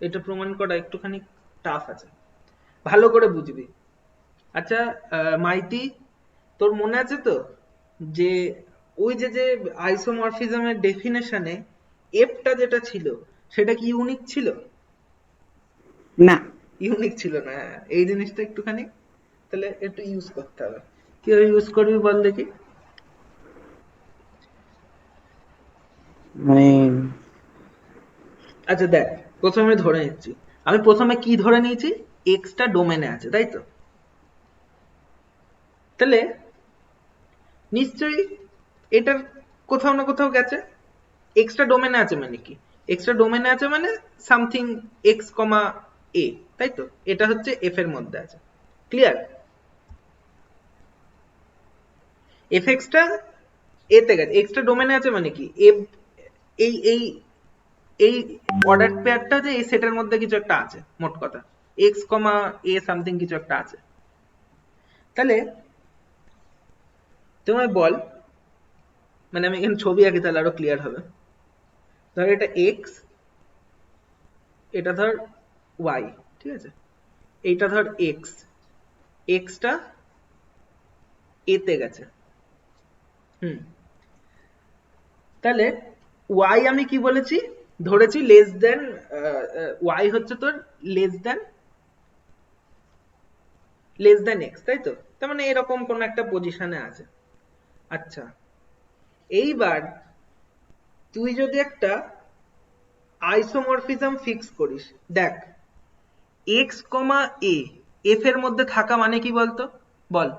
এটা প্রমাণ করা একটুখানি টাফ আছে, ভালো করে বুঝবি। আচ্ছা, মাইতি, তোর মনে আছে তো যে ওই যে যে আইসোমরফিজমের ডেফিনেশনে এফটা যেটা ছিল, সেটা কি ইউনিক ছিল? না। ইউনিক ছিল না, হ্যাঁ, এই জিনিসটা একটুখানি তাহলে একটু ইউজ করতে হবে। কিভাবে ইউজ করবি বল দেখি। মানে আচ্ছা দেখ, প্রথমে ধরে নিচ্ছি, আমি প্রথমে কি ধরে নিয়েছি, এক্সটা ডোমেনে আছে, তাই তো? তাহলে নিশ্চয়ই এটার কোথাও না কোথাও গেছে, এক্সট্রা ডোমেনে আছে মানে কি, এক্সট্রা ডোমেনে আছে মানে সামথিং এক্স কমা এ, তাই তো? এটা হচ্ছে এফ এর মধ্যে আছে, ক্লিয়ার? এফ এক্সটা এতে গেছে, এক্সট্রা ডোমেনে আছে মানে কি, এফ এই এই এই অর্ডার পেয়ারটা যে এই সেটের মধ্যে কিছু একটা আছে, মোট কথা এক্স কমা এ সামথিং কিছু একটা আছে। তাহলে তুমি বল, মানে আমি এখানে ছবি আঁকি তাহলে আরো ক্লিয়ার হবে। ধর এটা এক্স, এটা ধর ওয়াই, ঠিক আছে, এইটা ধর এক্স, এক্সটা এতে গেছে, হুম, তাহলে ওয়াই আমি কি বলেছি, ধরেছি লেস দেন y হচ্ছে তোর লেস দেন x, তাই তো? তার মানে এরকম কোন একটা পজিশনে আছে। আচ্ছা, এইবার তুই যদি একটা আইসোমরফিজম ফিক্স করিস, দেখ x, a f এর মধ্যে থাকা মানে কি বলতো? বল,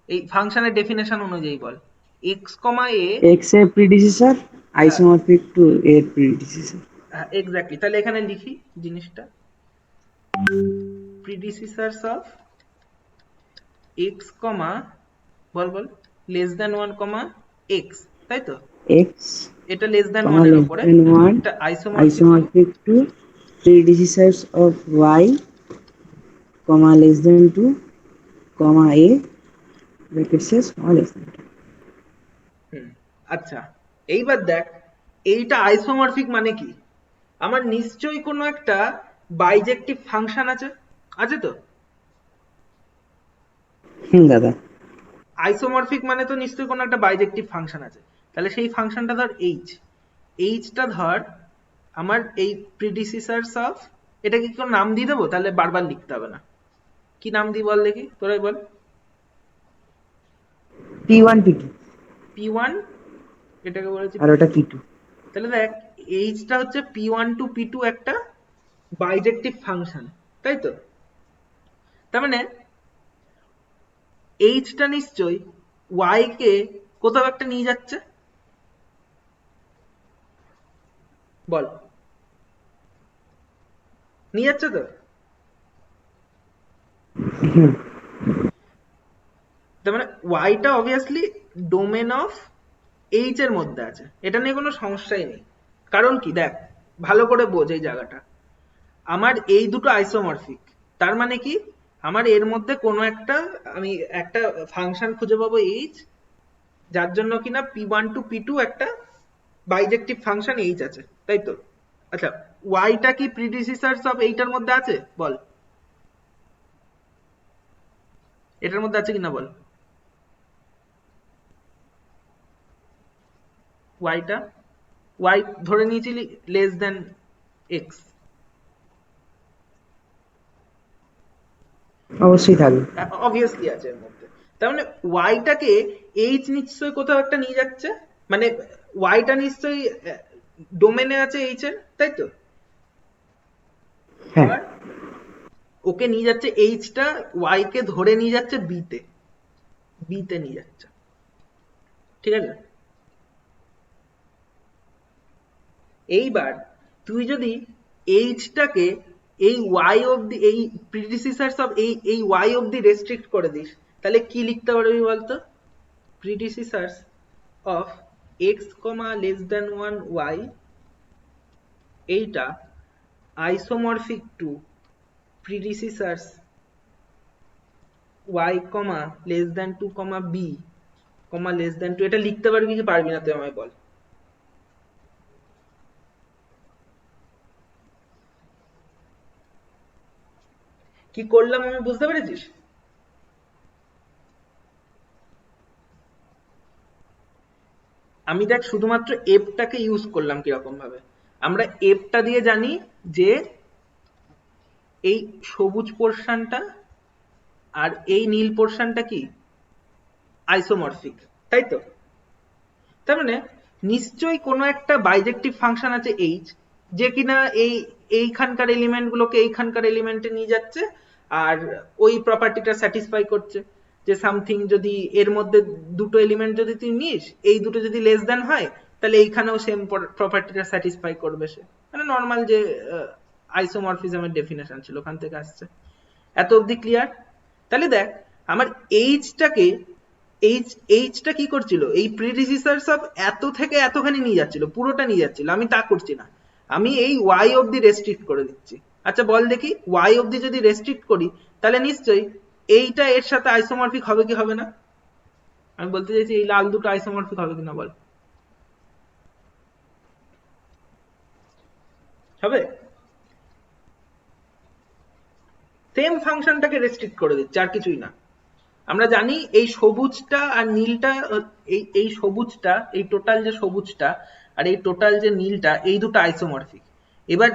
এই ফাংশনের ডেফিনেশন অনুযায়ী বল। x, a x এর প্রিডিসেসর আইসোমরফিক টু এর প্রিডিসেসর। এক্স্যাক্টলি। তাহলে এখানে লিখি জিনিসটা, predecessors of x, ball ball, less than 1, x, তাই তো? x, এটা লেস দেন 1 এর less উপরে, than 1 এটা isomorphism. isomorphic to predecessors of y, less than 2, a bracket says less than 2. আচ্ছা, এইবার দেখ এইটা আইসোমরফিক মানে কি? আমার নিশ্চয়ই কোনো একটা বাইজেক্টিভ ফাংশন আছে, আছে তো? দাদা আইসোমরফিক মানে তো নিশ্চয়ই কোনো একটা বাইজেক্টিভ ফাংশন আছে। তাহলে সেই ফাংশনটা ধর এইচটা ধর আমার এই প্রিডিসেসরস অফ, এটা কি কোনো নাম দিয়ে দেবো? তাহলে বারবার লিখতে হবে না। কি নাম দিই বল দেখি, তোরাই বল। p1 p2 p1, এটাকে বলেছি আর ওটা p2। তাহলে দেখ এইচটা হচ্ছে p1 টু p2 একটা বাইজেক্টিভ ফাংশন, তাই তো? তার মানে এইচটা নিশ্চয়ই y কে কোথাও একটা নিয়ে যাচ্ছে, বল, নিয়ে যাচ্ছে তো? তার মানে ওয়াইটা অবভিয়াসলি ডোমেন অফ এইচ এর মধ্যে আছে, এটা নিয়ে কোনো সমস্যাই নেই। কারণ কি, দেখ ভালো করে বোঝ এই জায়গাটা, আমার এই দুটো আইসোমরফিক, তার মানে কি আমার এর মধ্যে কোনো একটা, আমি একটা ফাংশন খুঁজে পাবো এইচ, যার জন্য কিনা p1 টু p2 একটা বাইজেক্টিভ ফাংশন এইচ আছে, তাই তো? আচ্ছা, ওয়াইটা কি প্রিডিসেসরস অফ এইটার মধ্যে আছে? বল, এটার মধ্যে আছে কিনা বল। ওয়াইটা, ওয়াই ধরে নিয়েছিলি লেস দেন এক্স, অবশ্যই থাকবে। অবভিয়াসলি আছে এর মধ্যে। তার মানে ওয়াইটাকে এইচ নিশ্চয়ই কোথাও একটা নিয়ে যাচ্ছে, মানে ওয়াইটা নিশ্চয়ই ডোমেনে আছে এইচ এর, তাই তো? হ্যাঁ আর ওকে নিয়ে যাচ্ছে এইচটা, ওয়াই কে ধরে নিয়ে যাচ্ছে বিতে নিয়ে যাচ্ছে, ঠিক আছে? এইবার তুই যদি এইচটাকে এই ওয়াই অবধি, এই প্রিডিসেসরস অফ এই ওয়াই অবধি রেস্ট্রিক্ট করে দিস, তাহলে কি লিখতে পারবি বলতো? Predecessors of X, less than 1 Y, এইটা isomorphic to predecessors Y, less than 2, B, less than 2। এটা লিখতে পারবি কি পারবি না তুই আমায় বল। কি করলাম আমি বুঝতে পেরেছিস? আমি দেখ শুধুমাত্র এফটাকে ইউজ করলাম কিরকম ভাবে। আমরা এফটা দিয়ে জানি যে এই সবুজ পোর্শনটা আর এই নীল পোর্শনটা কি আইসোমরফিক, তাই তো? তার মানে নিশ্চয়ই কোনো একটা বাইজেক্টিভ ফাংশন আছে এইচ, যে কিনা এইখানকার এলিমেন্ট গুলোকে এইখানকার এলিমেন্টে নিয়ে যাচ্ছে, আর ওই প্রপার্টিটা স্যাটিসফাই করছে যে সামথিং যদি এর মধ্যে দুটো এলিমেন্ট যদি তুই নিস, এই দুটো যদি লেস দেন হয়, তাহলে এইখানেও সেম প্রপার্টিটা স্যাটিসফাই করবে সে। মানে নর্মাল যে আইসোমরফিজমের ডেফিনেশন ছিল ওখান থেকে আসছে। এত অবধি ক্লিয়ার? তাহলে দেখ আমার এইচটা কি করছিল, এই প্রিডিসেসরস অফ এত থেকে এতখানি নিয়ে যাচ্ছিল, পুরোটা নিয়ে যাচ্ছিল। আমি তা করছি না, আমি এই ওয়াই অবধি রেস্ট্রিক্ট করে দিচ্ছি। আচ্ছা বল দেখি, ওয়াই অবধি যদি রেস্ট্রিক্ট করি তাহলে নিশ্চয়ই এইটা এর সাথে আইসোমরফিক হবে কি হবে না? আমি বলতে চাইছি এই লাল দুটো আইসোমরফিক হবে কিনা বল। হবে? সেম ফাংশনটাকে রেস্ট্রিক্ট করে দিচ্ছে, আর কিছুই না। আমরা জানি এই সবুজটা আর নীলটা, এই সবুজটা, এই টোটাল যে সবুজটা আর এই টোটাল যে নীলটা, এই দুটো আইসোমরফিক। এবার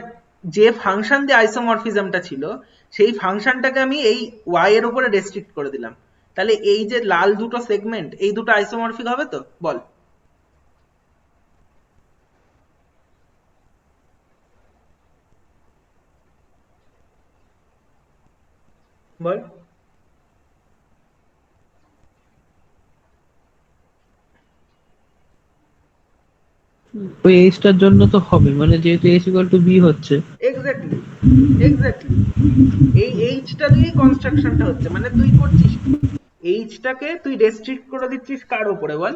যে ফাংশন দিয়ে আইসোমরফিজমটা ছিল, সেই ফাংশনটাকে আমি এই y এর উপরে রেস্ট্রিক্ট করে দিলাম। তাহলে এই যে লাল দুটো সেগমেন্ট, এই দুটো আইসোমরফিক হবে তো? বল। বল। ওই এইচটার জন্য তো হবে, মানে যেহেতু এইচ ইকুয়াল টু বি হচ্ছে। Exactly, exactly. এই এইচটা দিয়েই কনস্ট্রাকশনটা হচ্ছে। মানে তুই করছিস কি, এইচটাকে তুই রেস্ট্রিক্ট করে দিচ্ছিস কার উপরে বল?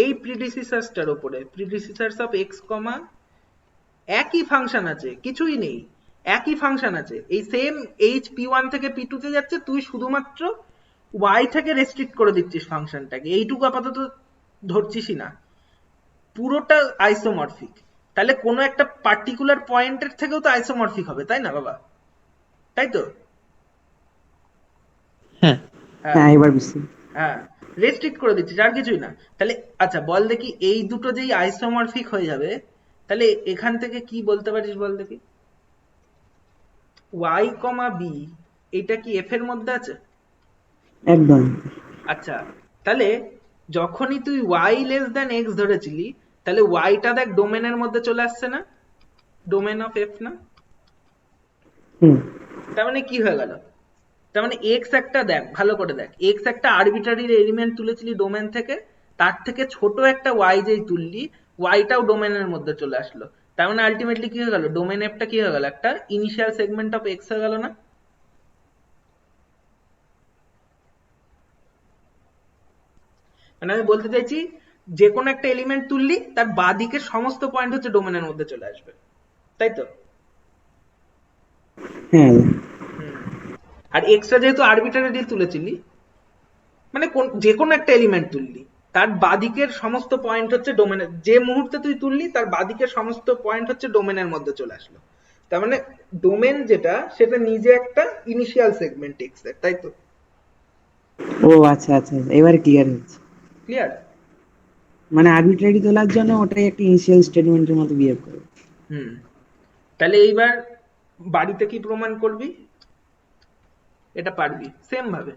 এই প্রিডিসিসার্সটার উপরে, প্রিডিসিসার্স অফ এক্স কমা, একই ফাংশন আছে, কিছুই নেই, একই ফাংশন আছে, এই সেম এইচ পি ওয়ান থেকে পি টু তে যাচ্ছে, তুই শুধুমাত্র ওয়াই থেকে রেস্ট্রিক্ট করে দিচ্ছিস ফাংশনটাকে, এইটুকু আপাতত ধরছিসই না, পুরোটা আইসোমরফিক। তাহলে কোনো একটা পার্টিকুলার পয়েন্টের থেকেও তো আইসোমরফিক হবে, তাই না বাবা? তাই তো? হ্যাঁ হ্যাঁ এবার বুঝছি। হ্যাঁ, রেস্ট্রিক্ট করে দিচ্ছিস, আর কিছুই না। তাহলে আচ্ছা বল দেখি, এই দুটো যেই আইসোমরফিক হয়ে যাবে, তাহলে এখান থেকে কি বলতে পারিস বল দেখি? y, b এটা কি f এর মধ্যে আছে? একদম। আচ্ছা, তাহলে যখনই তুই y লেস দ্যান x ধরেছিলি, তাহলে y টা দেখ ডোমেনের মধ্যে চলে আসছে না? ডোমেন অফ f না? হুম। তার মানে কি হয়ে গেল? তার মানে x একটা, দেখ ভালো করে দেখ, x একটা আরবিট্রারি এলিমেন্ট তুলেছিলি ডোমেন থেকে, তার থেকে ছোট একটা y যেই তুললি, y টাও ডোমেনের মধ্যে চলে আসলো। তার মানে আলটিমেটলি কি হয়ে গেল? ডোমেন f টা কি হয়ে গেল? একটা ইনিশিয়াল সেগমেন্ট অফ x হয়ে গেল না? মানে আমি বলতে চাইছি, যে কোনো একটা এলিমেন্ট তুললি, তার বাঁদিকের সমস্ত পয়েন্ট হচ্ছে ডোমেনের মধ্যে চলে আসবে, তাই তো? হ্যাঁ আর এক্সট্রা যেহেতু আরবিট্রারি তুলেছিলি, মানে যে কোনো একটা এলিমেন্ট তুললি, তার বাঁদিকের সমস্ত পয়েন্ট হচ্ছে ডোমেনের, যে মুহূর্তে তুই তুললি তার বাঁদিকের সমস্ত পয়েন্ট হচ্ছে ডোমেনের মধ্যে চলে আসলো। তার মানে ডোমেন যেটা, সেটা নিজে একটা ইনিশিয়াল সেগমেন্ট এক্স এর, তাই তো? ও আচ্ছা আচ্ছা, এবার ক্লিয়ার হচ্ছে। ক্লিয়ার? মানে আরবিট্রারি তোলার জন্য ওটাই একটা ইনিশিয়াল স্টেটমেন্টের মতো বিহেভ করে। হুম। তাহলে এইবার বাড়িতে কি প্রমাণ করবি? এটা পারবি সেম ভাবে,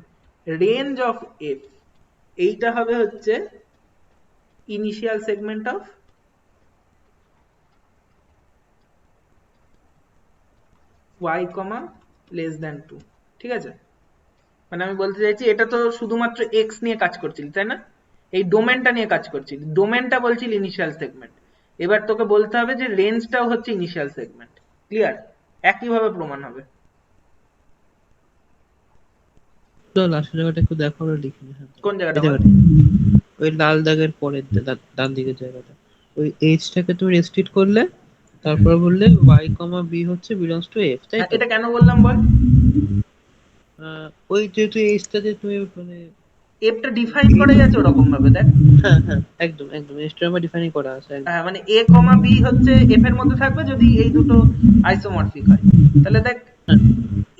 রেঞ্জ অফ এফ, এইটা হবে হচ্ছে initial segment of y, less than 2। ঠিক আছে? মানে আমি বলতে চাইছি, এটা তো শুধুমাত্র x নিয়ে কাজ করছিলি, তাই না? এই ডোমেনটা নিয়ে কাজ করছিলি, ডোমেনটা বলছিলি ইনিশিয়াল সেগমেন্ট। এবার তোকে বলতে হবে যে রেঞ্জটাও হচ্ছে ইনিশিয়াল সেগমেন্ট। ক্লিয়ার? একইভাবে প্রমাণ হবে। চল আসল জায়গাটা একটু দেখো, আমরা লিখি নি। হ্যাঁ কোন এই জায়গাটা বল? জায়গাটা, ওই লাল দাগের পরের ডান দিকের জায়গাটা, ওই এইচটাকে তুমি রেস্ট্রিক্ট করলে, তারপর বললে y কমা b হচ্ছে বিলংস টু f, তাই হ্যাঁ, তো? এটা কেন বললাম বল? ওই যেহেতু এইচটা যে তুমি মানে, এফটা ডিফাইন করাই আছে ওরকম ভাবে, দেখ। হ্যাঁ হ্যাঁ একদম একদম এইচটা আমার ডিফাইন করা আছে একদম। হ্যাঁ, মানে a, b হচ্ছে f এর মধ্যে থাকবে যদি এই দুটো আইসোমরফিক হয়। তাহলে দেখ, হ্যাঁ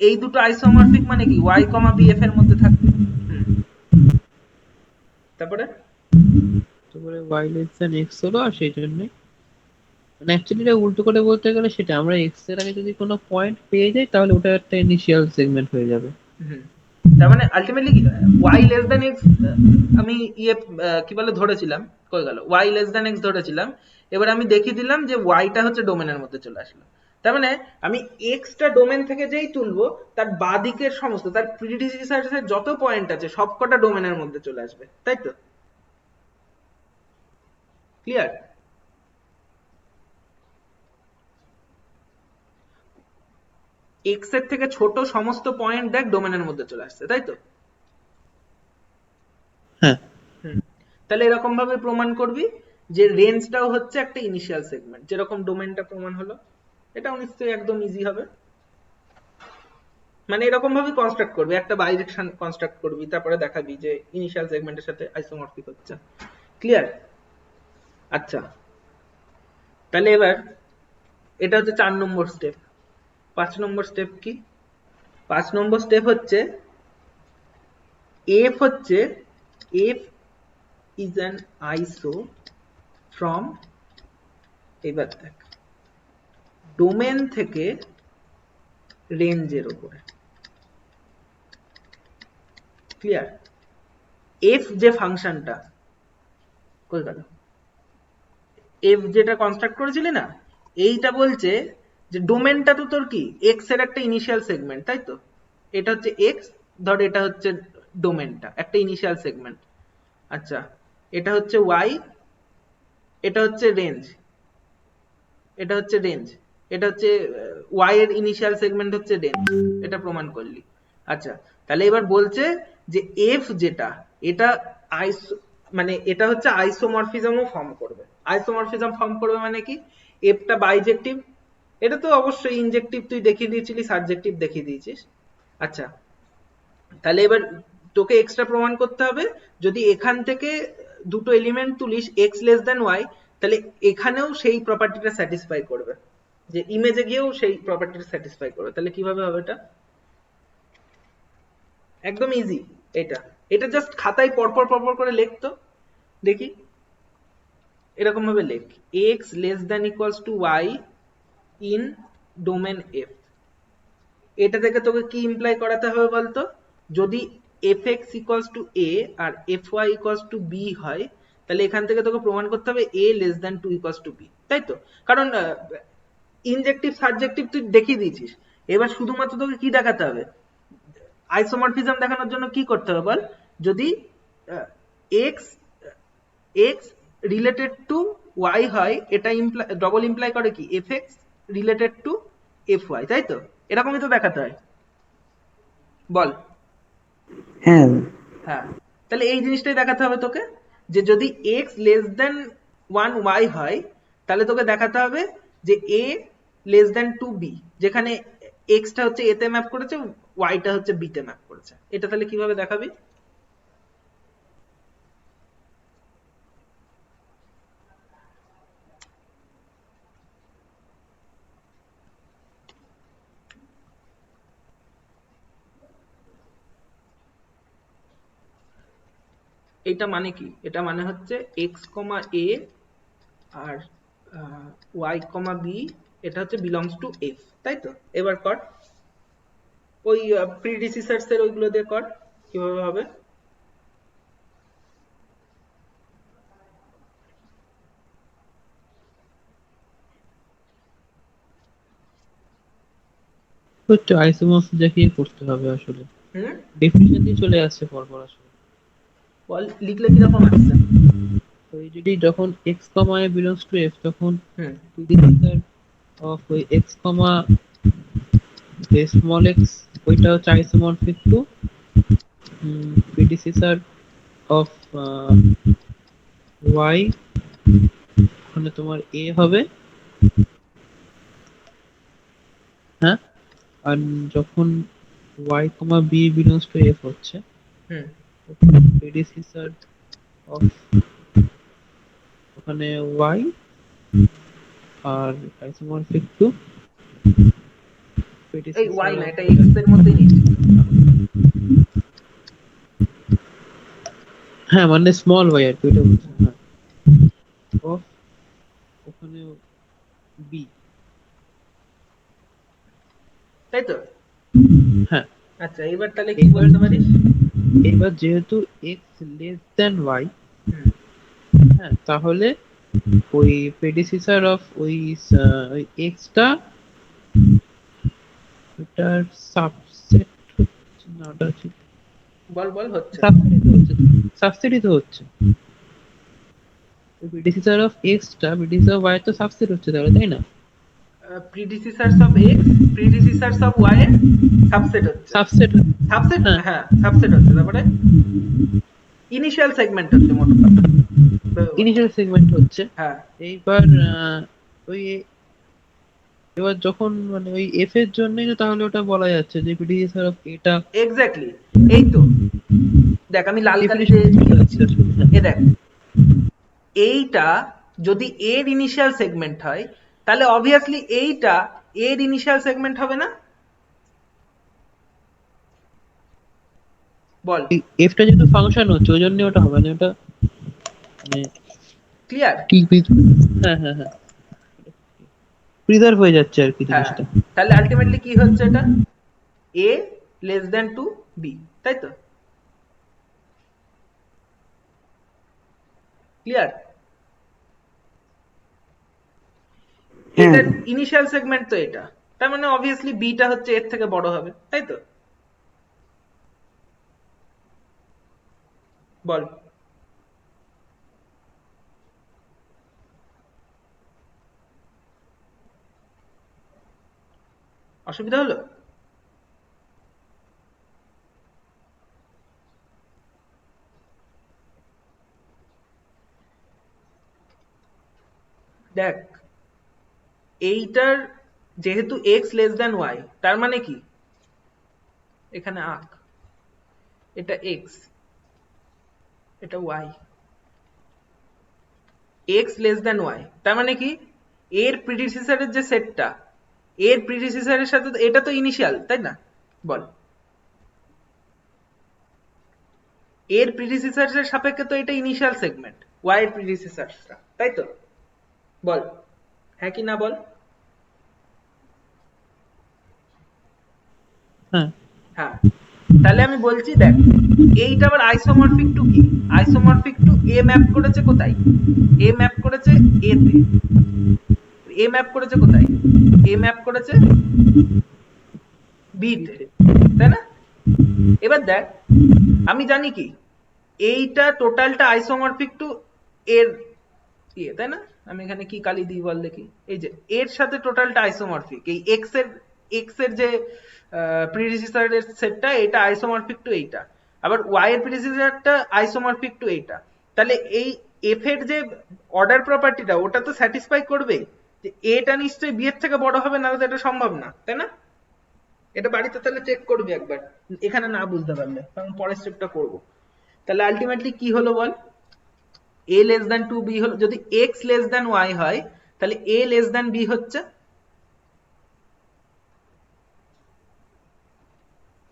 এই দুটো আইসোমরফিক মানে কি, y, b f এর মধ্যে থাকবে। তারপরে তারপরে y লেস দ্যান x হলো, আর সেই জন্যই মানে অ্যাকচুয়ালি এটা উল্টো করে বলতে গেলে, সেটা আমরা x এর আগে যদি কোনো পয়েন্ট পেয়ে যাই, তাহলে ওটা একটা ইনিশিয়াল সেগমেন্ট হয়ে যাবে। তার মানে ultimately y less than x, আমি কি বলে ধরেছিলাম, কই গেল, y লেস দ্যান x ধরেছিলাম। এবার আমি দেখিয়ে দিলাম যে y টা হচ্ছে ডোমেনের মধ্যে চলে আসলো। তার মানে আমি x টা ডোমেন থেকে যেই তুলবো, তার বাঁদিকের সমস্ত, তার প্রিডিসিসারের যত পয়েন্ট আছে সবকটা ডোমেনের মধ্যে চলে আসবে, তাই তো? ক্লিয়ার? x এর থেকে ছোট সমস্ত পয়েন্ট দেখ ডোমেনের মধ্যে চলে আসছে, তাই তো? হ্যাঁ তাহলে এরকম ভাবে প্রমাণ করবি যে রেঞ্জটাও হচ্ছে একটা ইনিশিয়াল সেগমেন্ট, যেরকম ডোমেনটা প্রমাণ হলো। এটাও নিশ্চয়ই একদম ইজি হবে। মানে এরকম ভাবে কনস্ট্রাক্ট করবি, একটা বাইরেকশন কনস্ট্রাক্ট করবি, তারপরে দেখাবি যে ইনিশিয়াল সেগমেন্টের সাথে আইসোমরফিক হচ্ছে। ক্লিয়ার? আচ্ছা, তাহলে এবার এটা হচ্ছে 4 নম্বর স্টেপ। 5 নম্বর স্টেপ কি? 5 নম্বর স্টেপ হচ্ছে f হচ্ছে, f is an iso from এবার দেখ ডোমেন থেকে রেঞ্জের উপরে ক্লিয়ার এফ যে ফাংশনটা কই গেল এফ যেটা কনস্ট্রাক্ট করেছিলি না এইটা বলছে যে ডোমেনটা তো তোর কি এক্স এর একটা ইনিশিয়াল সেগমেন্ট তাই তো এটা হচ্ছে এক্স ধর এটা হচ্ছে ডোমেনটা একটা ইনিশিয়াল সেগমেন্ট আচ্ছা এটা হচ্ছে ওয়াই এটা হচ্ছে রেঞ্জ এটা হচ্ছে রেঞ্জ এটা হচ্ছে ওয়াই এর ইনিশিয়াল সেগমেন্ট হচ্ছে রেঞ্জ এটা প্রমাণ করলি আচ্ছা তাহলে এবার বলছে যে এফ যেটা এটা মানে এটা হচ্ছে আইসোমরফিজমও ফর্ম করবে আইসোমরফিজম ফর্ম করবে মানে কি এফটা বাইজেক্টিভ এটা তো অবশ্যই ইনজেক্টিভ তুই দেখিয়ে দিয়েছিলি সাবজেক্টিভ দেখিয়ে দিয়েছিস আচ্ছা তাহলে এবার তোকে এক্সট্রা প্রমাণ করতে হবে যদি এখান থেকে দুটো এলিমেন্ট তুলিস এক্স লেস দেন ওয়াই তাহলে এখানেও সেই প্রপার্টিটা স্যাটিসফাই করবে যে ইমেজে গিয়েও সেই প্রপার্টিটা স্যাটিসফাই করবে তাহলে কিভাবে হবে এটা একদম ইজি এটা এটা জাস্ট খাতায় পরপর পরপর করে লিখতো দেখি এরকম ভাবে লেখ x less than equals to y in domain f এটা থেকে তোকে কি ইমপ্লাই করাতে হবে বলতো যদি fx equals to a R fy equals to b হয় তাহলে এখান থেকে তোকে প্রমাণ করতে হবে a less than 2 equals to b তাই তো কারণ ইনজেক্টিভ সাবজেক্টিভ তুই দেখিয়ে দিয়েছিস এবার শুধুমাত্র তোকে কি দেখাতে হবে আইসোমরফিজম দেখানোর জন্য কি করতে হবে বল যদি x x related to y হয় এটা ডবল ইমপ্লাই করে কি fx রিলেটেড টু fy তাই তো এরকমই তো দেখাতে হয় বল হ্যাঁ হ্যাঁ তাহলে এই জিনিসটাই দেখাতে হবে তোকে যে যদি x লেস দেন 1 y হয় তাহলে তোকে দেখাতে হবে যে a লেস দেন 2 b যেখানে x টা হচ্ছে a তে ম্যাপ করেছে y টা হচ্ছে b তে ম্যাপ করেছে এটা তাহলে কিভাবে দেখাবি এটা মানে কি এটা মানে হচ্ছে x, a R y, b এটা হচ্ছে বিলংস টু f তাই তো এবার কর ওই প্রিডিসিসার্স এর ওইগুলো দিয়ে কর কিভাবে হবে হচ্ছে আইসোমরফিজম দেখিয়ে করতে হবে আসলে ডেফিনিশন দিয়ে চলে আসছে পরপর আসলে বল লিখলে কিরকম আসছে তো এই যদি যখন x, a belongs to f তখন হুম predecessor of ওই x, small x ওইটা হচ্ছে isomorphic to predecessor of y ওখানে তোমার a হবে হ্যাঁ আর যখন y, b belongs to f হচ্ছে হুম predecessor of ওখানে y আর আইসোমরফিক টু এই y না এটা x এর মধ্যেই নিচ্ছি হ্যাঁ মানে স্মল y আর কি ওটা বলছি হ্যাঁ অফ ওখানে b তাই তো হ্যাঁ আচ্ছা এবার তাহলে কি বলতে পারিস এবার যেহেতু x লেস দেন y হুম হ্যাঁ তাহলে ওই predecessor অফ ওই x টা এটার সাবসেট হচ্ছে না ওটা ঠিক বল বল হচ্ছে সাবসেটই তো হচ্ছে predecessor অফ x টা predecessor of y তো সাবসেট হচ্ছে তাহলে তাই না predecessors of x predecessors of y এর সাবসেট হচ্ছে সাবসেট সাবসেট হ্যাঁ সাবসেট হচ্ছে তারপরে ইনিশিয়াল সেগমেন্ট হচ্ছে মোট কথা ইনিশিয়াল সেগমেন্ট হচ্ছে হ্যাঁ এইবার ওই এবার যখন মানে ওই f এর জন্যই তো তাহলে ওটা বলা যাচ্ছে যে predecessor of এটা এক্স্যাক্টলি এই তো দেখ আমি লাল কালি definition দিয়ে চলে যাচ্ছে আসলে। এ দেখ এইটা যদি এর ইনিশিয়াল সেগমেন্ট হয় তাহলে অবভিয়াসলি এইটা এর ইনিশিয়াল সেগমেন্ট হবে না বল f টা যেহেতু ফাংশন হচ্ছে ওই জন্য ওটা হবে না ওটা মানে ক্লিয়ার কি হ্যাঁ হ্যাঁ হ্যাঁ প্রিজার্ভ হয়ে যাচ্ছে আর কি হ্যাঁ, জিনিসটা। তাহলে আলটিমেটলি কি হচ্ছে এটা, a less than to b, তাই তো? ক্লিয়ার? হ্যাঁ এটার ইনিশিয়াল সেগমেন্ট তো এটা, তার মানে অবভিয়াসলি বিটা হচ্ছে এর থেকে বড় হবে, তাই তো? বল। অসুবিধা হলো? দেখ, এইটার যেহেতু x লেস দ্যান y, তার মানে কি, এখানে আঁক, এটা x, এটা y, x less than y, তার মানে কি এর প্রিডিসেসরের যে সেটটা, এর প্রিডিসেসরের সাথে এটা তো ইনিশিয়াল, তাই না? বল, এর প্রিডিসেসরের সাপেক্ষে তো এটা ইনিশিয়াল সেগমেন্ট, y এর প্রিডিসেসরটা, তাই তো? বল, হ্যাঁ কি না বল। হ্যাঁ, হ্যাঁ, তাহলে আমি বলছি দেখ, এইটা আবার আইসোমরফিক টু কি, আইসোমরফিক টু এ ম্যাপ করেছে কোথায়, এ ম্যাপ করেছে এ তে, এ ম্যাপ করেছে কোথায়, এ ম্যাপ করেছে বি তে, তাই না? এবার দেখ, আমি জানি কি এইটা টোটালটা আইসোমরফিক টু এর ইয়ে, তাই না? আমি এখানে কি কালি দিই বল দেখি, এই যে এর সাথে টোটালটা আইসোমরফিক, এই এক্স এর যে প্রিডিসেসরের সেটটা, এটা আইসোমরফিক টু এইটা, আবার ওয়াই এর প্রিডিসেসরটা আইসোমরফিক টু এইটা, তাহলে এই এফ এর যে অর্ডার প্রপার্টিটা, ওটা তো স্যাটিসফাই করবে যে এটা নিশ্চয়ই বি এর থেকে বড় হবে, না তো এটা সম্ভব না, তাই না? এটা বাড়িতে তাহলে চেক করবি একবার, এখানে না বুঝতে পারলে, কারণ পরের স্টেপটা করবো। তাহলে আলটিমেটলি কি হলো বল, a less than 2b হলো, যদি x less than y হয় তাহলে a less than b হচ্ছে,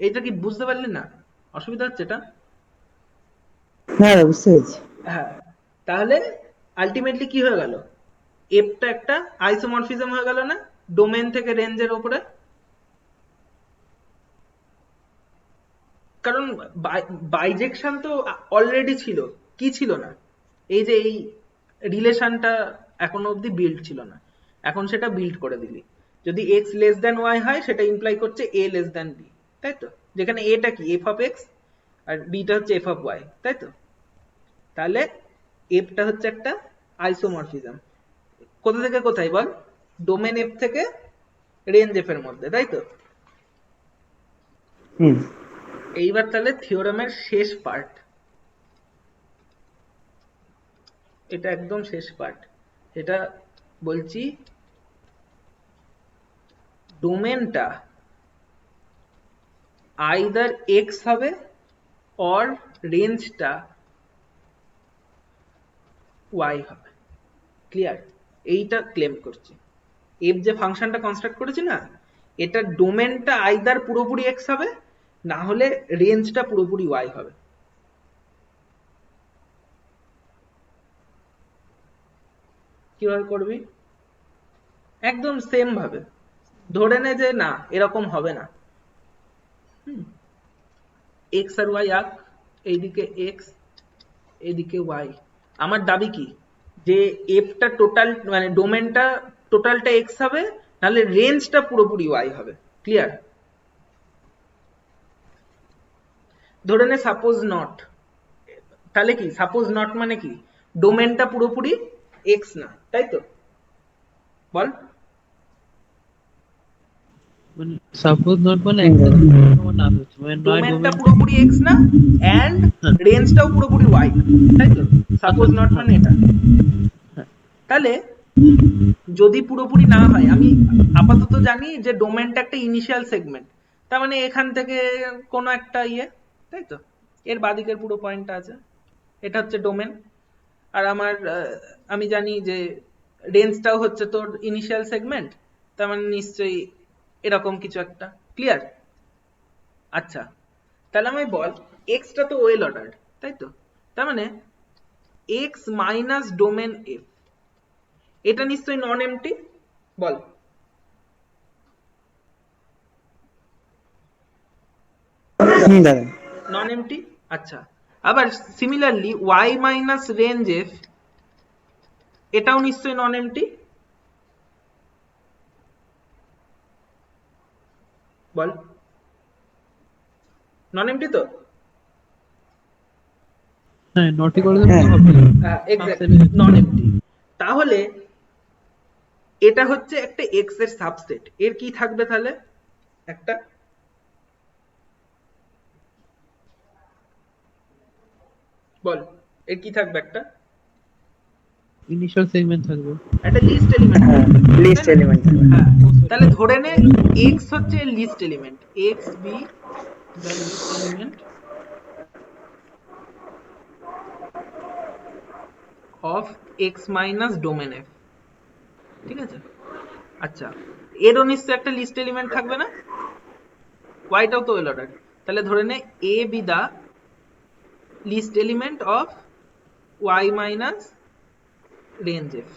এইটা কি বুঝতে পারলি না? অসুবিধা হচ্ছে এটা? হ্যাঁ বুঝতে পেরেছি। হ্যাঁ, তাহলে আলটিমেটলি কি হয়ে গেল, এফটা একটা আইসোমরফিজম হয়ে গেল না, ডোমেন থেকে রেঞ্জের উপরে। কারণ বাইজেকশন তো অলরেডি ছিল, কি ছিল না, এই যে এই রিলেশনটা এখনো অবধি বিল্ড ছিল না, এখন সেটা বিল্ড করে দিলি। যদি x লেস দ্যান y হয়, সেটা ইমপ্লাই করছে a লেস দ্যান b, তাই তো? যেখানে এটা কি f অফ x আর b টা হচ্ছে f অফ y, তাই তো? তাহলে f টা হচ্ছে একটা আইসোমরফিজম, কোথা থেকে কোথায় বল, ডোমেন f থেকে রেঞ্জ f এর মধ্যে, তাই তো? হুম এইবার তাহলে থিওরেমের শেষ পার্ট, এটা একদম শেষ পার্ট, এটা বলছি ডোমেনটা আইদার এক্স হবে অর রেঞ্জটা ওয়াই হবে, ক্লিয়ার? এইটা ক্লেম করছি, এফ যে ফাংশনটা কনস্ট্রাক্ট করেছি না, এটা ডোমেনটা আইদার পুরোপুরি এক্স হবে, না হলে রেঞ্জটা পুরোপুরি ওয়াই হবে। কিভাবে করবি? একদম সেম ভাবে ধরে নে যে না এরকম হবে না, এক্স আর ওয়াই আঁক, এইদিকে এক্স, এইদিকে ওয়াই। আমার দাবি কি, যে এফটা টোটাল মানে ডোমেনটা টোটালটা এক্স হবে, নাহলে রেঞ্জটা পুরোপুরি ওয়াই হবে, ক্লিয়ার? ধরে নে সাপোজ নট, তাহলে কি সাপোজ নট মানে কি, ডোমেনটা পুরোপুরি এক্স না, তাই তো? বল। মানে সাপোজ নট মানে একটা তোমার নাম হচ্ছে মানে নয় ডোমেনটা ডোমেন। পুরোপুরি এক্স না, এন্ড হ্যাঁ, রেঞ্জটাও পুরোপুরি ওয়াই না, তাই তো? সাপোজ আচ্ছা, নট হ্যাঁ, মানে এটা। হ্যাঁ, তাহলে যদি পুরোপুরি না হয়, আমি আপাতত জানি যে ডোমেনটা একটা ইনিশিয়াল সেগমেন্ট, তার মানে এখান থেকে কোনো একটা ইয়ে, তাই তো? এর বাদিকের পুরো পয়েন্টটা আছে, এটা হচ্ছে ডোমেন, আর আমার আমি জানি যে রেঞ্জটাও হচ্ছে তোর ইনিশিয়াল সেগমেন্ট, তার মানে নিশ্চয়ই এরকম কিছু একটা, ক্লিয়ার? আচ্ছা, তাহলে আমি বল, এক্সটা তো ওয়েল অর্ডার্ড, তাই তো? তার মানে এক্স মাইনাস ডোমেন এফ, এটা নিশ্চয়ই নন এমটি, বল। দাদা। নন এমটি। আচ্ছা, আবার similarly y minus range F, এটাও নিশ্চয়ই নন এমটি, বল। নন এমটি তো? হ্যাঁ, নটি করে দেবে হ্যাঁ। তো হবে। হ্যাঁ এক্স্যাক্টলি, নন এমটি। তাহলে এটা হচ্ছে একটা এক্স এর সাবসেট, এর কি থাকবে তাহলে? একটা বল, এর কি থাকবে? একটা ইনিশিয়াল সেগমেন্ট থাকবে। একটা লিস্ট এলিমেন্ট হ্যাঁ, থাকবে, লিস্ট তাই না? এলিমেন্ট। হ্যাঁ, তাহলে ধরে নে এক্স হচ্ছে least element, x B the least element of x minus domain f, ঠিক আছে? আচ্ছা, এরও নিশ্চয় একটা লিস্ট এলিমেন্ট থাকবে না? ওয়াইটাও তো ওয়েল অর্ডার, তাহলে ধরে নে A B the least element of Y minus range F.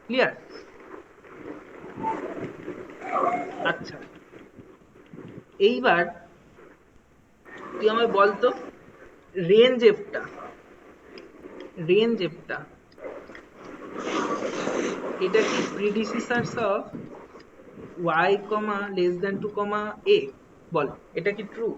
Clear? আচ্ছা, এইবার তুই আমায় বলতো রেঞ্জ এফটা, রেঞ্জ এফটা এটা কি predecessors of y comma less than 2 comma a? বল, এটা কি ট্রু?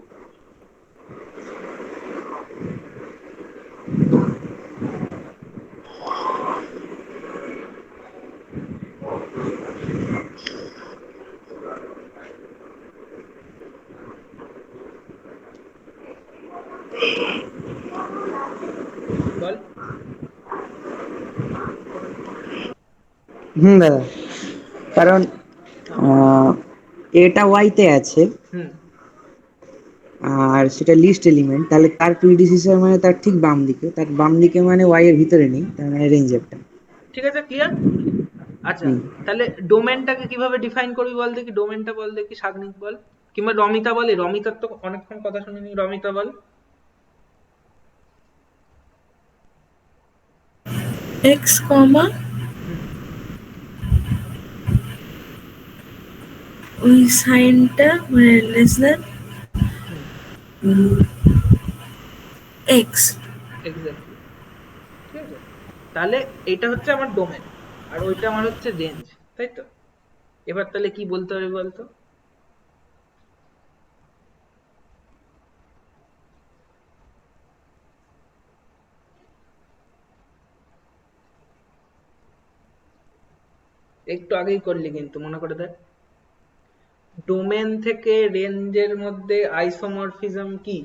বল। দাদা, কারণ এটা ওয়াইতে আছে হুম, আর সেটা লিস্ট এলিমেন্ট, তাহলে তার প্রিডিসিসর মানে তার ঠিক বাম দিকে, তার বাম দিকে মানে ওয়াই এর ভিতরে নেই, তার মানে রেঞ্জ একটা। ঠিক আছে, ক্লিয়ার। আচ্ছা, হুম। তাহলে ডোমেনটাকে কিভাবে ডিফাইন করবি বল দেখি, ডোমেনটা বল দেখি, সাগ্নিক বল, কিংবা রমিতা বলে, রমিতার তো অনেকক্ষণ কথা শুনিনি, রমিতা বল। x comma হুম, ওই সাইনটা মানে লেস দেন হুম, x। এক্স্যাক্টলি, ঠিক আছে। তাহলে এটা হচ্ছে আমার ডোমেন, আর ওইটা আমার হচ্ছে রেঞ্জ, তাই তো? এবার তাহলে কি বলতে হবে বলতো? একটু আগেই করলি কিন্তু, মনে করে দেখ। ডোমেন থেকে রেঞ্জের মধ্যে আইসোমরফিজম কি?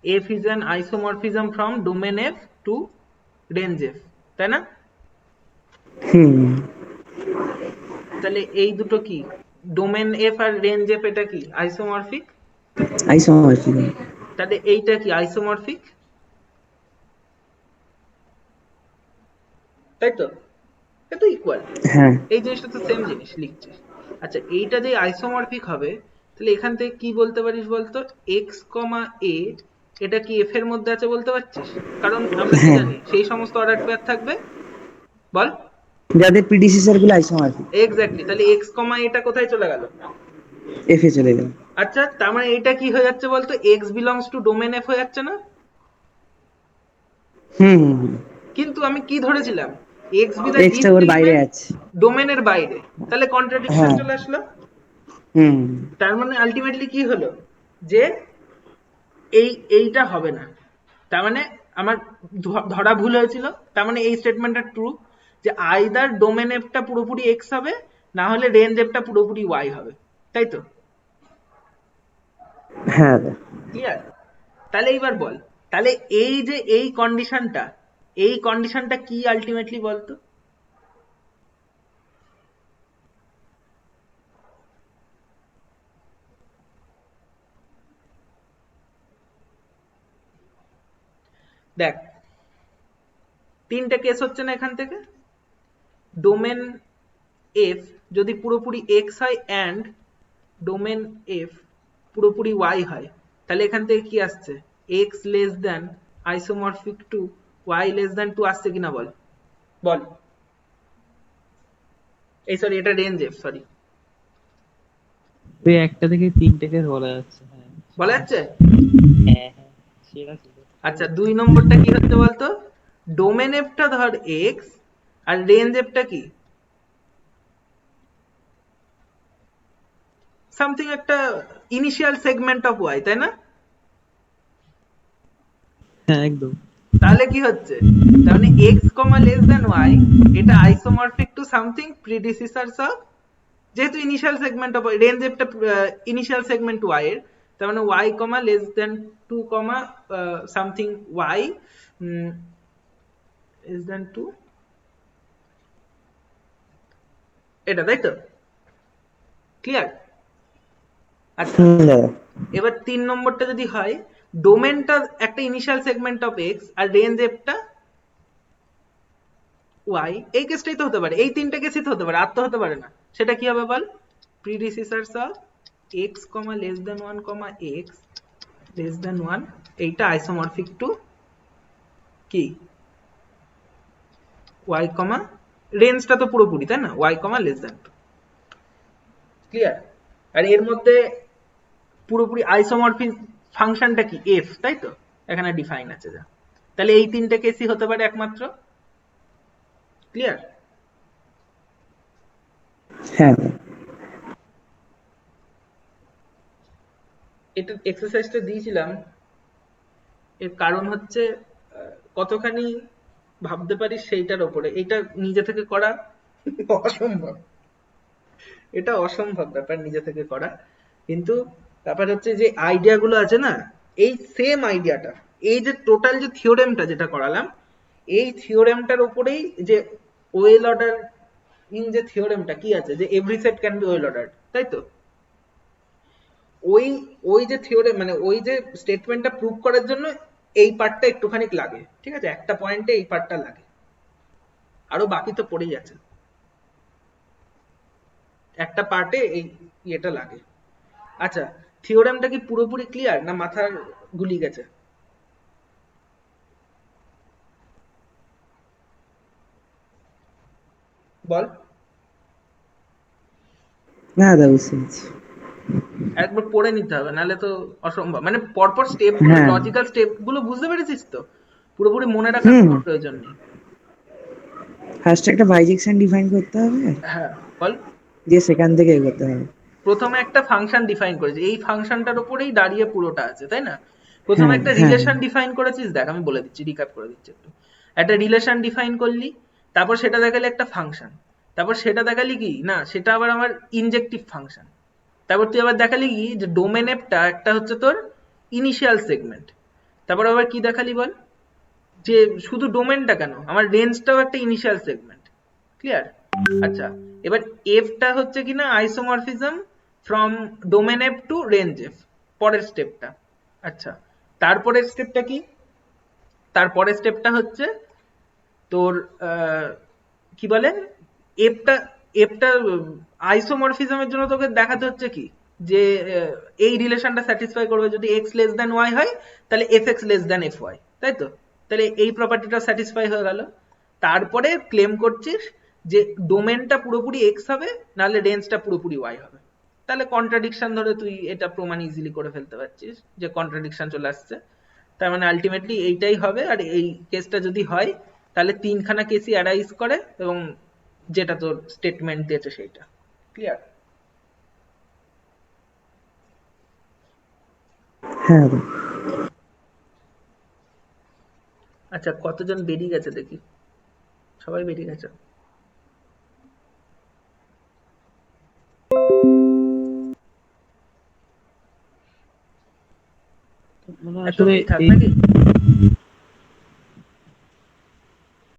f is an isomorphism from domain f to range f, তাই না? হুম। তাহলে এই দুটো কি, ডোমেন f আর রেঞ্জ f, এটা কি আইসোমরফিক? আইসোমরফিজম। তাহলে এইটা কি আইসোমরফিক, তাই তো? এটা তো ইকুয়াল, হ্যাঁ। এই জিনিসটা তো সেম জিনিস লিখছিস। আচ্ছা, এইটা যে আইসোমরফিক হবে, তাহলে এখান থেকে কি বলতে পারিস বলতো? এক্স কমা এ, এটা কি এফ এর মধ্যে আছে বলতে পারছিস? কারণ আমরা কি হ্যাঁ, জানি, সেই সমস্ত অর্ডার পেয়ার থাকবে, বল। যাদের প্রিডিসিসর গুলো আইসোমরফিক। এক্স্যাক্টলি, তাহলে এক্স কমা এটা কোথায় চলে গেল? এফ এ চলে গেল। আচ্ছা, তার মানে এটা কি হয়ে যাচ্ছে বলতো? X belongs to domain F হয়ে যাচ্ছে না? হুম হুম হুম। কিন্তু আমি কি ধরেছিলাম, এক্স বি দা এক্সটা লিস্ট ওর বাইরে এলিমেন্ট আছে। ডোমেনের বাইরে, তাহলে কন্ট্রাডিকশন হ্যাঁ। চলে আসলো। হুম। তার মানে আলটিমেটলি কি হলো, যে এইটা হবে না। তার মানে আমার ধরা ভুল হয়েছিল, তার মানে এই স্টেটমেন্টটা ট্রু, যে আইদার ডোমেন এফটা পুরোপুরি এক্স হবে, না হলে রেঞ্জ এফটা পুরোপুরি ওয়াই হবে, তাই তো? হ্যাঁ দাদা। ক্লিয়ার? তাহলে এইবার বল, তাহলে এই যে এই কন্ডিশনটা, এই কন্ডিশনটা কি আলটিমেটলি বলতো? দেখ, তিনটে কেস হচ্ছে না এখান থেকে? ডোমেন এফ যদি পুরোপুরি এক্স হয় অ্যান্ড ডোমেন এফ পুরোপুরি ওয়াই হয়, তাহলে এখান থেকে কি আসছে? X less than isomorphic to Y less than to আসছে কিনা বল, বল। এই সরি এটা রেঞ্জ এফ, সরি ওই একটা থেকে তিনটেকে বলা যাচ্ছে। হ্যাঁ বলা যাচ্ছে। হ্যাঁ হ্যাঁ, সেরা ছিল। আচ্ছা 2 নম্বরটা কি হচ্ছে বলতো, ডোমেন এফটা ধর এক্স আর রেঞ্জ এফটা কি সামথিং একটা ইনিশিয়াল সেগমেন্ট অফ ওয়াই, তাই না? হ্যাঁ একদম। তাহলে কি হচ্ছে, তার মানে x comma less than Y এটা আইসোমরফিক টু সামথিং প্রিডিসিসার্স অফ, যেহেতু ইনিশিয়াল সেগমেন্ট অফ রেঞ্জ একটা ইনিশিয়াল সেগমেন্ট ওয়াই এর, তার মানে ওয়াই কমা লেস দেন 2 কমা সামথিং ওয়াই লেস দেন 2, এটা তাই তো, ক্লিয়ার? আচ্ছা দাদা। এবার 3 নম্বরটা যদি হয়, ডোমেনটা একটা ইনিশিয়াল সেগমেন্ট অফ এক্স আর রেঞ্জ এফটা ওয়াই, এই কেসটাই তো হতে পারে, এই তিনটা কেসই তো হতে পারে, আর তো হতে পারে না। সেটা কি হবে বল, predecessors of X comma less than 1 comma X less than 1, এইটা আইসোমরফিক টু কি ওয়াই কমা, রেঞ্জটা তো পুরোপুরি তাই না, Y comma less than 2, clear? আর এর মধ্যে পুরোপুরি আইসোমরফিক ফাংশনটা কি এফ, তাই তো, এখানে ডিফাইন আছে যা, তাহলে এই তিনটে কেসই হতে পারে একমাত্র, ক্লিয়ার? হ্যাঁ এটা এক্সারসাইজটা দিয়েছিলাম, এর কারণ হচ্ছে কতখানি ভাবতে পারিস সেইটার ওপরে, এটা নিজে থেকে করা অসম্ভব, এটা অসম্ভব ব্যাপার নিজে থেকে করা, কিন্তু ব্যাপার হচ্ছে যে আইডিয়া গুলো আছে না, এই সেম আইডিয়াটা, এই যে টোটাল যে থিওরেমটা যেটা করালাম, এই থিওরেমটার উপরেই যে ওয়েল অর্ডার ইন যে থিওরেমটা কি আছে, যে every set can be well ordered, তাই তো, ওই ওই যে থিওরেম মানে ওই যে স্টেটমেন্টটা প্রুভ করার জন্য এই পার্টটা একটুখানি লাগে, ঠিক আছে, একটা পয়েন্টে এই পার্টটা লাগে, আরো বাকি তো পড়েই আছে, একটা পার্টে এই ইয়েটা লাগে। আচ্ছা থিওরেমটা কি পুরোপুরি ক্লিয়ার না মাথার গুলি গেছে? বল। না দাদা, বুঝতে পেরেছি। একবার পড়ে নিতে হবে, নাহলে তো অসম্ভব, মানে পরপর স্টেপ গুলো, হ্যাঁ। লজিক্যাল স্টেপ গুলো বুঝতে পেরেছিস তো, পুরোপুরি মনে রাখার হুম। কোনো প্রয়োজন নেই। ফার্স্ট একটা বাইজেকশন ডিফাইন করতে হবে, হ্যাঁ বল। দিয়ে সেখান থেকে এগোতে হবে। প্রথমে একটা ফাংশন ডিফাইন করেছি, এই ফাংশনটার উপরেই দাঁড়িয়ে পুরোটা আছে, তাই না? প্রথমে হ্যাঁ একটা হ্যাঁ রিলেশন ডিফাইন করেছিস, দেখ আমি বলে দিচ্ছি, রিক্যাপ করে দিচ্ছি একটু। একটা রিলেশন ডিফাইন করলি, তারপর সেটা দেখালি একটা ফাংশন, তারপর সেটা দেখালি কি না সেটা আবার আমার ইনজেক্টিভ ফাংশন, তারপর তুই আবার দেখালি কি যে ডোমেন এফটা একটা হচ্ছে তোর ইনিশিয়াল সেগমেন্ট, তারপর আবার কি দেখালি বল, যে শুধু ডোমেনটা কেন, আমার রেঞ্জটাও একটা ইনিশিয়াল সেগমেন্ট, ক্লিয়ার? আচ্ছা এবার এফটা হচ্ছে কিনা isomorphism from domain f to range f, পরের স্টেপটা। আচ্ছা তারপরের স্টেপটা কি, তারপরের স্টেপটা হচ্ছে তোর কি বলে, এফটা এফটা আইসোমরফিজমের জন্য তোকে দেখাতে হচ্ছে কি, যে এই রিলেশনটা স্যাটিসফাই করবে যদি এক্স লেস দেন ওয়াই হয়, তাহলে f x less than f y, তাই তো, তাহলে এই প্রপার্টিটা স্যাটিসফাই হয়ে গেল। তারপরে ক্লেম করছিস যে ডোমেনটা পুরোপুরি এক্স হবে, নাহলে রেঞ্জটা পুরোপুরি ওয়াই হবে, তাহলে কন্ট্রাডিকশন ধরে তুই এটা প্রমাণ ইজিলি করে ফেলতে পারছিস যে কন্ট্রাডিকশন চলে আসছে, তার মানে আলটিমেটলি এইটাই হবে। আর এই কেসটা যদি হয় তাহলে তিনখানা কেসই অ্যারাইজ করে, এবং যেটা তোর স্টেটমেন্ট দিয়েছে সেইটা, ক্লিয়ার? হ্যাঁ দাদা। আচ্ছা কতজন বেরিয়ে গেছে দেখি, সবাই বেরিয়ে গেছে। মানে একদম আসলে থাক এই নাকি?